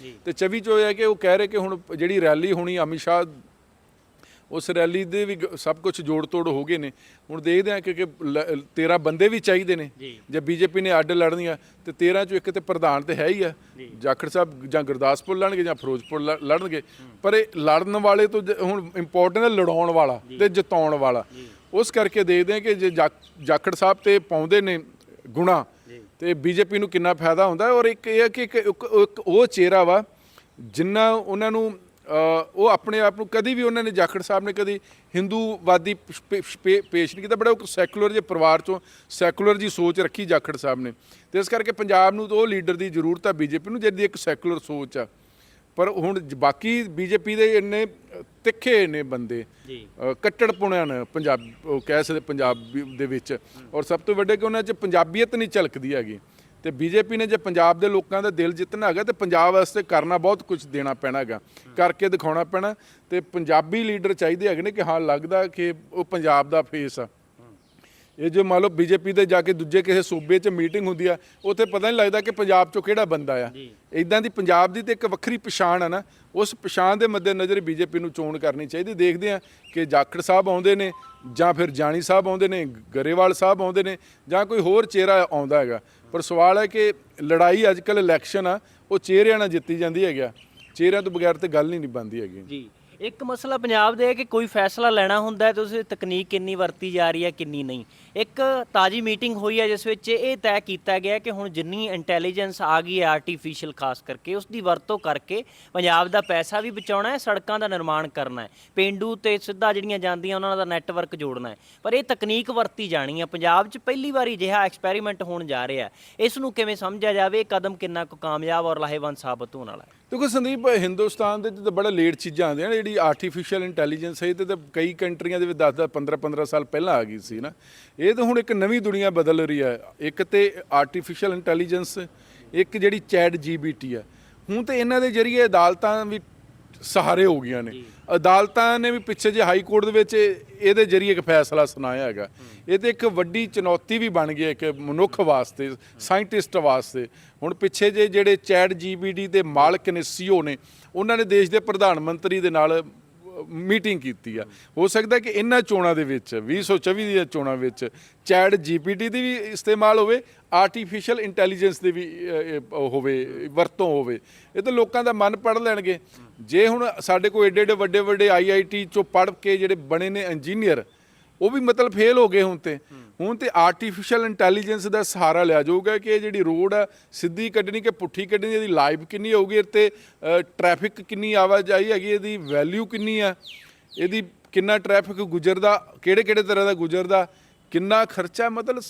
S1: ਤੇ 24 'ਚ ਹੋਇਆ ਕਿ ਉਹ ਕਹਿ ਰਹੇ ਕਿ ਹੁਣ ਜਿਹੜੀ ਰੈਲੀ ਹੋਣੀ ਅਮਿਤ ਸ਼ਾਹ, ਉਸ ਰੈਲੀ ਦੇ ਵੀ ਸਭ ਕੁਝ ਜੋੜ ਤੋੜ ਹੋ ਗਏ ਨੇ। ਹੁਣ ਦੇਖਦੇ ਹਾਂ ਕਿ 13 ਬੰਦੇ ਵੀ ਚਾਹੀਦੇ ਨੇ ਜੇ ਬੀਜੇਪੀ ਨੇ ਅੱਡ ਲੜਨੀ ਆ, ਤੇ 13 'ਚੋਂ ਇੱਕ ਤੇ ਪ੍ਰਧਾਨ ਤੇ ਹੈ ਹੀ ਆ, ਜਾਖੜ ਸਾਹਿਬ ਜਾਂ ਗੁਰਦਾਸਪੁਰ ਲੜਨਗੇ ਜਾਂ ਫਿਰੋਜ਼ਪੁਰ ਲੜਨਗੇ। ਪਰ ਇਹ ਲੜਨ ਵਾਲੇ ਤੋਂ ਹੁਣ ਇੰਪੋਰਟੈਂਟ ਹੈ ਲੜਾਉਣ ਵਾਲਾ ਤੇ ਜਿਤਾਉਣ ਵਾਲਾ। ਉਸ ਕਰਕੇ ਦੇਖਦੇ ਹਾਂ ਕਿ ਜੇ ਜਾਖੜ ਸਾਹਿਬ ਤੇ ਪਾਉਂਦੇ ਨੇ ਗੁਣਾ ਤੇ ਬੀਜੇਪੀ ਨੂੰ ਕਿੰਨਾ ਫਾਇਦਾ ਹੁੰਦਾ। ਔਰ ਇੱਕ ਇਹ ਹੈ ਕਿ ਇੱਕ ਉਹ ਚਿਹਰਾ ਵਾ ਜਿੰਨਾ ਉਹਨਾਂ ਨੂੰ ਉਹ ਆਪਣੇ ਆਪ ਨੂੰ ਕਦੀ ਵੀ ਉਹਨਾਂ ਨੇ, ਜਾਖੜ ਸਾਹਿਬ ਨੇ ਕਦੀ ਹਿੰਦੂਵਾਦੀ ਪੇਸ਼ ਨਹੀਂ ਕੀਤਾ। ਬੜਾ ਇੱਕ ਸੈਕੂਲਰ ਜਿਹੇ ਪਰਿਵਾਰ 'ਚੋਂ ਸੈਕੂਲਰ ਜੀ ਸੋਚ ਰੱਖੀ ਜਾਖੜ ਸਾਹਿਬ ਨੇ। ਤੇ ਇਸ ਕਰਕੇ ਪੰਜਾਬ ਨੂੰ ਤਾਂ ਉਹ ਲੀਡਰ ਦੀ ਜ਼ਰੂਰਤ ਆ ਬੀਜੇਪੀ ਨੂੰ ਜਿਹਦੀ ਇੱਕ ਸੈਕੂਲਰ ਸੋਚ ਆ। ਪਰ ਹੁਣ ਬਾਕੀ ਬੀਜੇਪੀ ਦੇ ਇੰਨੇ ਤਿੱਖੇ ਨੇ ਬੰਦੇ, ਕੱਟੜ ਪੁਣਿਆ ਨੇ ਪੰਜਾਬ, ਉਹ ਕਹਿ ਸਕਦੇ ਪੰਜਾਬ ਦੇ ਵਿੱਚ। ਔਰ ਸਭ ਤੋਂ ਵੱਡੇ ਕਿ ਉਹਨਾਂ 'ਚ ਪੰਜਾਬੀਅਤ ਨਹੀਂ ਝਲਕਦੀ ਹੈਗੀ। ਤੇ ਬੀਜੇਪੀ ਨੇ ਜੇ ਪੰਜਾਬ ਦੇ ਲੋਕਾਂ ਦਾ ਦਿਲ ਜਿੱਤਣਾ ਹੈਗਾ ਤੇ ਪੰਜਾਬ ਵਾਸਤੇ ਕਰਨਾ ਬਹੁਤ ਕੁਝ ਦੇਣਾ ਪੈਣਾ ਹੈਗਾ, ਕਰਕੇ ਦਿਖਾਉਣਾ ਪੈਣਾ। ਤੇ ਪੰਜਾਬੀ ਲੀਡਰ ਚਾਹੀਦੇ ਹੈਗੇ ਨੇ ਕਿ ਹਾਂ ਲੱਗਦਾ ਕਿ ਉਹ ਪੰਜਾਬ ਦਾ ਫੇਸ ਆ। ਇਹ ਜੋ ਮੰਨ ਲਓ ਬੀਜੇਪੀ ਦੇ ਜਾ ਕੇ ਦੂਜੇ ਕਿਸੇ ਸੂਬੇ 'ਚ ਮੀਟਿੰਗ ਹੁੰਦੀ ਆ, ਉੱਥੇ ਪਤਾ ਨਹੀਂ ਲੱਗਦਾ ਕਿ ਪੰਜਾਬ 'ਚੋਂ ਕਿਹੜਾ ਬੰਦਾ ਆ। ਇਦਾਂ ਦੀ ਪੰਜਾਬ ਦੀ ਤੇ ਇੱਕ ਵੱਖਰੀ ਪਛਾਣ ਆ ਨਾ, ਉਸ ਪਛਾਣ ਦੇ ਮੱਦੇਨਜ਼ਰ ਬੀਜੇਪੀ ਨੂੰ ਚੋਣ ਕਰਨੀ ਚਾਹੀਦੀ। ਦੇਖਦੇ ਆ ਕਿ ਜਾਖੜ ਸਾਹਿਬ ਆਉਂਦੇ ਨੇ ਜਾਂ ਫਿਰ ਜਾਣੀ ਸਾਹਿਬ ਆਉਂਦੇ ਨੇ, ਗਰੇਵਾਲ ਸਾਹਿਬ ਆਉਂਦੇ ਨੇ ਜਾਂ ਕੋਈ ਹੋਰ ਚਿਹਰਾ ਆਉਂਦਾ ਹੈਗਾ। ਪਰ ਸਵਾਲ ਹੈ ਕਿ ਲੜਾਈ ਅੱਜ ਕੱਲ੍ਹ ਇਲੈਕਸ਼ਨ ਆ, ਉਹ ਚਿਹਰਿਆਂ ਨਾਲ ਜਿੱਤੀ ਜਾਂਦੀ ਹੈਗਾ, ਚਿਹਰਿਆਂ ਤੋਂ ਬਗੈਰ ਤੇ ਗੱਲ ਨਹੀਂ ਬਣਦੀ ਹੈਗੀ
S2: ਜੀ। ਇੱਕ ਮਸਲਾ ਪੰਜਾਬ ਦੇ ਹੈ ਕਿ ਕੋਈ ਫੈਸਲਾ ਲੈਣਾ ਹੁੰਦਾ ਹੈ ਤਾਂ ਉਸ ਤਕਨੀਕ ਕਿੰਨੀ ਵਰਤੀ ਜਾ ਰਹੀ ਹੈ ਕਿੰਨੀ ਨਹੀਂ। ਇੱਕ ਤਾਜ਼ੀ ਮੀਟਿੰਗ ਹੋਈ ਹੈ ਜਿਸ ਵਿੱਚ ਇਹ ਤੈਅ ਕੀਤਾ ਗਿਆ ਕਿ ਹੁਣ ਜਿੰਨੀ ਇੰਟੈਲੀਜੈਂਸ ਆ ਗਈ ਹੈ ਆਰਟੀਫੀਸ਼ੀਅਲ ਖਾਸ ਕਰਕੇ, ਉਸ ਦੀ ਵਰਤੋਂ ਕਰਕੇ ਪੰਜਾਬ ਦਾ ਪੈਸਾ ਵੀ ਬਚਾਉਣਾ ਹੈ, ਸੜਕਾਂ ਦਾ ਨਿਰਮਾਣ ਕਰਨਾ ਹੈ, ਪੇਂਡੂ ਤੇ ਸਿੱਧਾ ਜਿਹੜੀਆਂ ਜਾਂਦੀਆਂ ਉਹਨਾਂ ਦਾ ਨੈਟਵਰਕ ਜੋੜਨਾ ਹੈ। ਪਰ ਇਹ ਤਕਨੀਕ ਵਰਤੀ ਜਾਣੀ ਹੈ। ਪੰਜਾਬ 'ਚ ਪਹਿਲੀ ਵਾਰੀ ਅਜਿਹਾ ਐਕਸਪੈਰੀਮੈਂਟ ਹੋਣ ਜਾ ਰਿਹਾ ਹੈ। ਇਸ ਨੂੰ ਕਿਵੇਂ ਸਮਝਿਆ ਜਾਵੇ? ਇਹ ਕਦਮ ਕਿੰਨਾ ਕੁ ਕਾਮਯਾਬ ਔਰ ਲਾਹੇਵੰਦ ਸਾਬਤ ਹੋਣ ਵਾਲਾ ਹੈ?
S1: ਦੇਖੋ ਸੰਦੀਪ, ਹਿੰਦੁਸਤਾਨ ਦੇ ਤਾਂ ਬੜਾ ਲੇਟ ਚੀਜ਼ਾਂ ਆਉਂਦੀਆਂ ਨੇ। ਜਿਹੜੀ ਆਰਟੀਫੀਸ਼ੀਅਲ ਇੰਟੈਲੀਜੈਂਸ ਹੈ ਇਹ ਤਾਂ ਕਈ ਕੰਟਰੀਆਂ ਦੇ ਵਿੱਚ 10-10 15-15 ਸਾਲ ਪਹਿਲਾਂ ਆ ਗਈ ਸੀ ਨਾ। ਇਹ ਤਾਂ ਹੁਣ ਇੱਕ ਨਵੀਂ ਦੁਨੀਆ ਬਦਲ ਰਹੀ ਹੈ। ਇੱਕ ਤੇ ਆਰਟੀਫੀਸ਼ੀਅਲ ਇੰਟੈਲੀਜੈਂਸ, ਇੱਕ ਜਿਹੜੀ ਚੈਟ ਜੀਬੀਟੀ ਹੈ। ਹੁਣ ਤੇ ਇਹਨਾਂ ਦੇ ਜ਼ਰੀਏ ਅਦਾਲਤਾਂ ਵੀ ਸਹਾਰੇ ਹੋ ਗਈਆਂ ਨੇ। ਅਦਾਲਤਾਂ ਨੇ ਵੀ ਪਿੱਛੇ ਜੇ ਹਾਈ ਕੋਰਟ ਦੇ ਵਿੱਚ ਇਹਦੇ ਜ਼ਰੀਏ ਇੱਕ ਫੈਸਲਾ ਸੁਣਾਇਆ ਹੈਗਾ। ਇਹ ਤੇ ਇੱਕ ਵੱਡੀ ਚੁਣੌਤੀ ਵੀ ਬਣ ਗਈ ਇੱਕ ਮਨੁੱਖ ਵਾਸਤੇ, ਸਾਇੰਟਿਸਟ ਵਾਸਤੇ। ਹੁਣ ਪਿੱਛੇ ਜੇ ਜਿਹੜੇ ਚੈਟ ਜੀਬੀਟੀ ਦੇ ਮਾਲਕ ਨੇ, CEO ਨੇ, ਉਹਨਾਂ ਨੇ ਦੇਸ਼ ਦੇ ਪ੍ਰਧਾਨ ਮੰਤਰੀ ਦੇ ਨਾਲ ਮੀਟਿੰਗ ਕੀਤੀ ਆ। ਹੋ ਸਕਦਾ ਕਿ ਇਹਨਾਂ ਚੋਣਾਂ ਦੇ ਵਿੱਚ 2024 ਦੀਆਂ ਚੋਣਾਂ ਵਿੱਚ ਚੈਟ ਜੀਪੀਟੀ ਦੀ ਵੀ ਇਸਤੇਮਾਲ ਹੋਵੇ, ਆਰਟੀਫੀਸ਼ੀਅਲ ਇੰਟੈਲੀਜੈਂਸ ਦੀ ਵੀ ਹੋਵੇ, ਵਰਤੋਂ ਹੋਵੇ। ਇਹ ਤਾਂ ਲੋਕਾਂ ਦਾ ਮਨ ਪੜ੍ਹ ਲੈਣਗੇ। ਜੇ ਹੁਣ ਸਾਡੇ ਕੋਲ ਏਡੇ ਏਡੇ ਵੱਡੇ ਵੱਡੇ IIT ਚੋਂ ਪੜ੍ਹ ਕੇ ਜਿਹੜੇ ਬਣੇ ਨੇ ਇੰਜੀਨੀਅਰ, ਉਹ ਵੀ ਮਤਲਬ ਫੇਲ ਹੋ ਗਏ ਹੁਣ ਤੇ ਆਰਟੀਫੀਸ਼ੀਅਲ ਇੰਟੈਲੀਜੈਂਸ ਦਾ ਸਹਾਰਾ ਲਿਆ ਜਾਊਗਾ ਕਿ ਇਹ ਜਿਹੜੀ ਰੋਡ ਆ ਸਿੱਧੀ ਕੱਢਣੀ ਕਿ ਪੁੱਠੀ ਕੱਢਣੀ, ਇਹਦੀ ਲਾਈਵ ਕਿੰਨੀ ਹੋਊਗੀ, ਤੇ ਟ੍ਰੈਫਿਕ ਕਿੰਨੀ ਆਵਾਜਾਈ ਹੈਗੀ, ਇਹਦੀ ਵੈਲਿਊ ਕਿੰਨੀ ਆ, ਇਹਦੀ ਕਿੰਨਾ ਟ੍ਰੈਫਿਕ ਗੁਜ਼ਰਦਾ, ਕਿਹੜੇ ਕਿਹੜੇ ਤਰ੍ਹਾਂ ਦਾ ਗੁਜ਼ਰਦਾ, ਕਿੰਨਾ ਖਰਚਾ, ਮਤਲਬ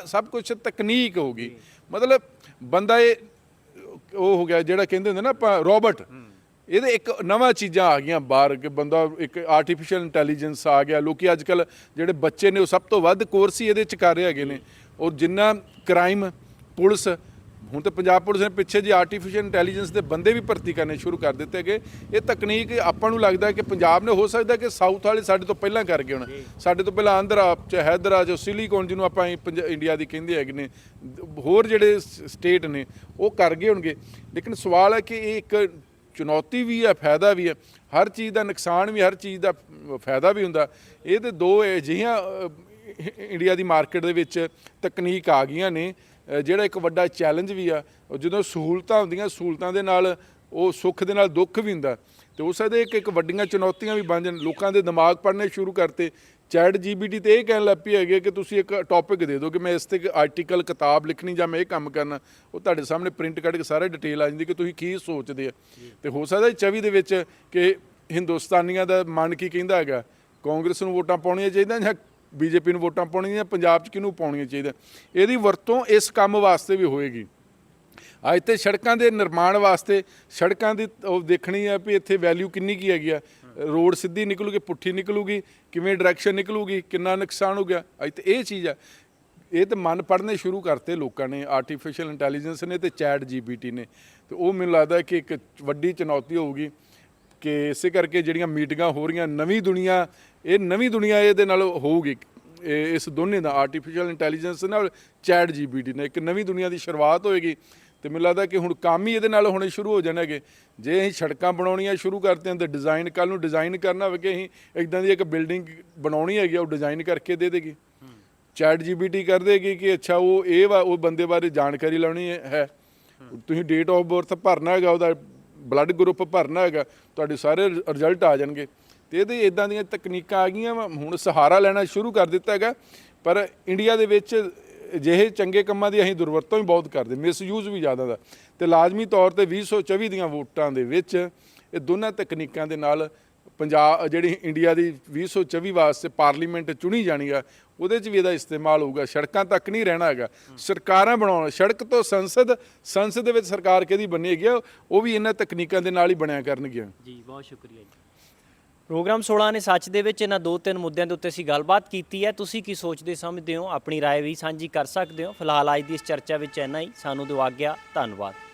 S1: ਸਭ ਕੁਝ ਤਕਨੀਕ ਹੋਊਗੀ। ਮਤਲਬ ਬੰਦਾ ਇਹ ਉਹ ਹੋ ਗਿਆ ਜਿਹੜਾ ਕਹਿੰਦੇ ਹੁੰਦੇ ਨਾ ਆਪਾਂ ਰੋਬੋਟ। ਇਹਦੇ ਇੱਕ ਨਵਾਂ ਚੀਜ਼ਾਂ ਆ ਗਈਆਂ ਬਾਹਰ ਕਿ ਬੰਦਾ ਇੱਕ ਆਰਟੀਫੀਸ਼ੀਅਲ ਇੰਟੈਲੀਜੈਂਸ ਆ ਗਿਆ। ਲੋਕੀ ਅੱਜ ਕੱਲ੍ਹ ਜਿਹੜੇ ਬੱਚੇ ਨੇ ਉਹ ਸਭ ਤੋਂ ਵੱਧ ਕੋਰਸ ਹੀ ਇਹਦੇ 'ਚ ਕਰ ਰਹੇ ਹੈਗੇ ਨੇ। ਔਰ ਜਿੰਨਾ ਕ੍ਰਾਈਮ ਪੁਲਿਸ, ਹੁਣ ਤਾਂ ਪੰਜਾਬ ਪੁਲਿਸ ਨੇ ਪਿੱਛੇ ਜੀ ਆਰਟੀਫੀਸ਼ੀਅਲ ਇੰਟੈਲੀਜੈਂਸ ਦੇ ਬੰਦੇ ਵੀ ਭਰਤੀ ਕਰਨੇ ਸ਼ੁਰੂ ਕਰ ਦਿੱਤੇ ਹੈਗੇ। ਇਹ ਤਕਨੀਕ ਆਪਾਂ ਨੂੰ ਲੱਗਦਾ ਕਿ ਪੰਜਾਬ ਨੇ, ਹੋ ਸਕਦਾ ਕਿ ਸਾਊਥ ਵਾਲੇ ਸਾਡੇ ਤੋਂ ਪਹਿਲਾਂ ਕਰ ਗਏ ਹੋਣ। ਸਾਡੇ ਤੋਂ ਪਹਿਲਾਂ ਆਂਧਰਾ, ਹੈਦਰਾ, ਜੋ ਸਿਲੀਕੋਨ ਜਿਹਨੂੰ ਆਪਾਂ ਇੰਡੀਆ ਦੀ ਕਹਿੰਦੇ ਹੈਗੇ ਨੇ, ਹੋਰ ਜਿਹੜੇ ਸਟੇਟ ਨੇ ਉਹ ਕਰ ਗਏ ਹੋਣਗੇ। ਲੇਕਿਨ ਸਵਾਲ ਹੈ ਕਿ ਇਹ ਇੱਕ ਚੁਣੌਤੀ ਵੀ ਹੈ, ਫਾਇਦਾ ਵੀ ਹੈ। ਹਰ ਚੀਜ਼ ਦਾ ਨੁਕਸਾਨ ਵੀ, ਹਰ ਚੀਜ਼ ਦਾ ਫਾਇਦਾ ਵੀ ਹੁੰਦਾ। ਇਹ ਤੇ ਦੋ ਅਜਿਹੀਆਂ ਇੰਡੀਆ ਦੀ ਮਾਰਕੀਟ ਦੇ ਵਿੱਚ ਤਕਨੀਕ ਆ ਗਈਆਂ ਨੇ ਜਿਹੜਾ ਇੱਕ ਵੱਡਾ ਚੈਲੰਜ ਵੀ ਆ। ਜਦੋਂ ਸਹੂਲਤਾਂ ਹੁੰਦੀਆਂ, ਸਹੂਲਤਾਂ ਦੇ ਨਾਲ ਉਹ ਸੁੱਖ ਦੇ ਨਾਲ ਦੁੱਖ ਵੀ ਹੁੰਦਾ, ਤੇ ਉਸ ਦੇ ਇੱਕ ਵੱਡੀਆਂ ਚੁਣੌਤੀਆਂ ਵੀ ਬਣ ਜਾਣ। ਲੋਕਾਂ ਦੇ ਦਿਮਾਗ ਪੜ੍ਹਨੇ ਸ਼ੁਰੂ ਕਰਤੇ। ਚੈਟ ਜੀਬੀਟੀ ਤੇ ਇਹ ਕਹਿਣ ਲੱਗ ਪਈ ਹੈਗੇ ਕਿ ਤੁਸੀਂ ਇੱਕ ਟੌਪਿਕ ਦੇ ਦਿਓ ਕਿ ਮੈਂ ਇਸ 'ਤੇ ਆਰਟੀਕਲ, ਕਿਤਾਬ ਲਿਖਣੀ ਜਾਂ ਮੈਂ ਇਹ ਕੰਮ ਕਰਨਾ, ਉਹ ਤੁਹਾਡੇ ਸਾਹਮਣੇ ਪ੍ਰਿੰਟ ਕੱਢ ਕੇ ਸਾਰੇ ਡਿਟੇਲ ਆ ਜਾਂਦੀ ਕਿ ਤੁਸੀਂ ਕੀ ਸੋਚਦੇ ਆ। ਤੇ ਹੋ ਸਕਦਾ 24 ਦੇ ਵਿੱਚ ਕਿ ਹਿੰਦੁਸਤਾਨੀਆਂ ਦਾ ਮਨ ਕੀ ਕਹਿੰਦਾ ਹੈਗਾ, ਕਾਂਗਰਸ ਨੂੰ ਵੋਟਾਂ ਪਾਉਣੀਆਂ ਚਾਹੀਦੀਆਂ ਜਾਂ ਬੀਜੇਪੀ ਨੂੰ ਵੋਟਾਂ ਪਾਉਣੀਆਂ, ਪੰਜਾਬ 'ਚ ਕਿਹਨੂੰ ਪਾਉਣੀਆਂ ਚਾਹੀਦੀਆਂ। ਇਹਦੀ ਵਰਤੋਂ ਇਸ ਕੰਮ ਵਾਸਤੇ ਵੀ ਹੋਏਗੀ। ਅੱਜ ਤੇ ਸੜਕਾਂ ਦੇ ਨਿਰਮਾਣ ਵਾਸਤੇ ਸੜਕਾਂ ਦੀ ਉਹ ਦੇਖਣੀ ਹੈ ਵੀ ਇੱਥੇ ਵੈਲਿਊ ਕਿੰਨੀ ਕੀ ਹੈਗੀ ਆ, ਰੋਡ ਸਿੱਧੀ ਨਿਕਲੂਗੀ, ਪੁੱਠੀ ਨਿਕਲੂਗੀ, ਕਿਵੇਂ ਡਾਇਰੈਕਸ਼ਨ ਨਿਕਲੂਗੀ, ਕਿੰਨਾ ਨੁਕਸਾਨ ਹੋ ਗਿਆ। ਅੱਜ ਤੇ ਇਹ ਚੀਜ਼ ਆ। ਇਹ ਤਾਂ ਮਨ ਪੜ੍ਹਨੇ ਸ਼ੁਰੂ ਕਰਤੇ ਲੋਕਾਂ ਨੇ, ਆਰਟੀਫੀਸ਼ੀਅਲ ਇੰਟੈਲੀਜੈਂਸ ਨੇ ਤੇ ਚੈਟ ਜੀਪੀਟੀ ਨੇ। ਤੇ ਉਹ ਮੈਨੂੰ ਲੱਗਦਾ ਕਿ ਇੱਕ ਵੱਡੀ ਚੁਣੌਤੀ ਹੋਊਗੀ ਕਿ ਇਸੇ ਕਰਕੇ ਜਿਹੜੀਆਂ ਮੀਟਿੰਗਾਂ ਹੋ ਰਹੀਆਂ, ਨਵੀਂ ਦੁਨੀਆ ਇਹਦੇ ਨਾਲ ਹੋਊਗੀ। ਇਸ ਦੋਨੇ ਦਾ, ਆਰਟੀਫੀਸ਼ੀਅਲ ਇੰਟੈਲੀਜੈਂਸ ਨਾਲ ਚੈਟ ਜੀਪੀਟੀ ਨੇ, ਇੱਕ ਨਵੀਂ ਦੁਨੀਆ ਦੀ ਸ਼ੁਰੂਆਤ ਹੋਏਗੀ। ਤੇ ਮੈਨੂੰ ਲੱਗਦਾ ਕਿ ਹੁਣ ਕੰਮ ਹੀ ਇਹਦੇ ਨਾਲ ਹੋਣੇ ਸ਼ੁਰੂ ਹੋ ਜਾਣਗੇ। ਜੇ ਅਸੀਂ ਸੜਕਾਂ ਬਣਾਉਣੀਆਂ ਸ਼ੁਰੂ ਕਰਦੇ ਹਾਂ ਤਾਂ ਡਿਜ਼ਾਈਨ, ਕੱਲ੍ਹ ਨੂੰ ਡਿਜ਼ਾਈਨ ਕਰਨਾ ਹੋਵੇ ਕਿ ਅਸੀਂ ਇੱਦਾਂ ਦੀ ਇੱਕ ਬਿਲਡਿੰਗ ਬਣਾਉਣੀ ਹੈਗੀ, ਉਹ ਡਿਜ਼ਾਈਨ ਕਰਕੇ ਦੇ ਦੇਗੀ। ਚੈਟ ਜੀਪੀਟੀ ਕਰ ਦੇਗੀ ਕਿ ਅੱਛਾ ਉਹ ਇਹ ਵਾ, ਉਹ ਬੰਦੇ ਬਾਰੇ ਜਾਣਕਾਰੀ ਲਾਉਣੀ ਹੈ, ਤੁਸੀਂ ਡੇਟ ਆਫ ਬਰਥ ਭਰਨਾ ਹੈਗਾ, ਉਹਦਾ ਬਲੱਡ ਗਰੁੱਪ ਭਰਨਾ ਹੈਗਾ, ਤੁਹਾਡੇ ਸਾਰੇ ਰਿਜ਼ਲਟ ਆ ਜਾਣਗੇ। ਤੇ ਇਹਦੇ ਇੱਦਾਂ ਦੀਆਂ ਤਕਨੀਕਾਂ ਆ ਗਈਆਂ ਵਾ, ਹੁਣ ਸਹਾਰਾ ਲੈਣਾ ਸ਼ੁਰੂ ਕਰ ਦਿੱਤਾ ਹੈਗਾ। ਪਰ ਇੰਡੀਆ ਦੇ ਵਿੱਚ ਅਜਿਹੇ ਚੰਗੇ ਕੰਮਾਂ ਦੀ ਅਸੀਂ ਦੁਰਵਰਤੋਂ ਵੀ ਬਹੁਤ ਕਰਦੇ, ਮਿਸਯੂਜ਼ ਵੀ ਜ਼ਿਆਦਾ ਦਾ। ਤੇ ਲਾਜ਼ਮੀ ਤੌਰ ਤੇ 2024 ਦੀਆਂ ਵੋਟਾਂ ਦੇ ਵਿੱਚ ਇਹ ਦੋਨਾਂ ਤਕਨੀਕਾਂ ਦੇ ਨਾਲ ਪੰਜਾਬ, ਜਿਹੜੀ ਇੰਡੀਆ ਦੀ 2024 ਵਾਸਤੇ ਪਾਰਲੀਮੈਂਟ ਚੁਣੀ ਜਾਣੀ ਆ, ਉਹਦੇ 'ਚ ਵੀ ਇਹਦਾ ਇਸਤੇਮਾਲ ਹੋਊਗਾ। ਸੜਕਾਂ ਤੱਕ ਨਹੀਂ ਰਹਿਣਾ ਹੈਗਾ, ਸਰਕਾਰਾਂ ਬਣਾਉਣ, ਸੜਕ ਤੋਂ ਸੰਸਦ ਦੇ ਵਿੱਚ ਸਰਕਾਰ ਕਿਹਦੀ ਬਣੀ ਹੈਗੀ ਆ, ਉਹ ਵੀ ਇਹਨਾਂ ਤਕਨੀਕਾਂ ਦੇ ਨਾਲ ਹੀ ਬਣਿਆ ਕਰਨਗੀਆਂ।
S2: ਜੀ ਬਹੁਤ ਸ਼ੁਕਰੀਆ ਜੀ। ਪ੍ਰੋਗਰਾਮ 16 ਨੇ ਸੱਚ ਦੇ ਵਿੱਚ ਇਹਨਾਂ 2-3 ਮੁੱਦਿਆਂ ਦੇ ਉੱਤੇ ਅਸੀਂ ਗੱਲਬਾਤ ਕੀਤੀ ਹੈ। ਤੁਸੀਂ ਕੀ ਸੋਚਦੇ ਸਮਝਦੇ ਹੋ? ਆਪਣੀ ਰਾਏ ਵੀ ਸਾਂਝੀ ਕਰ ਸਕਦੇ ਹੋ। ਫਿਲਹਾਲ ਅੱਜ ਦੀ ਇਸ ਚਰਚਾ ਵਿੱਚ ਇੰਨਾ ਹੀ। ਸਾਨੂੰ ਦਿਓ ਆਗਿਆ। ਧੰਨਵਾਦ।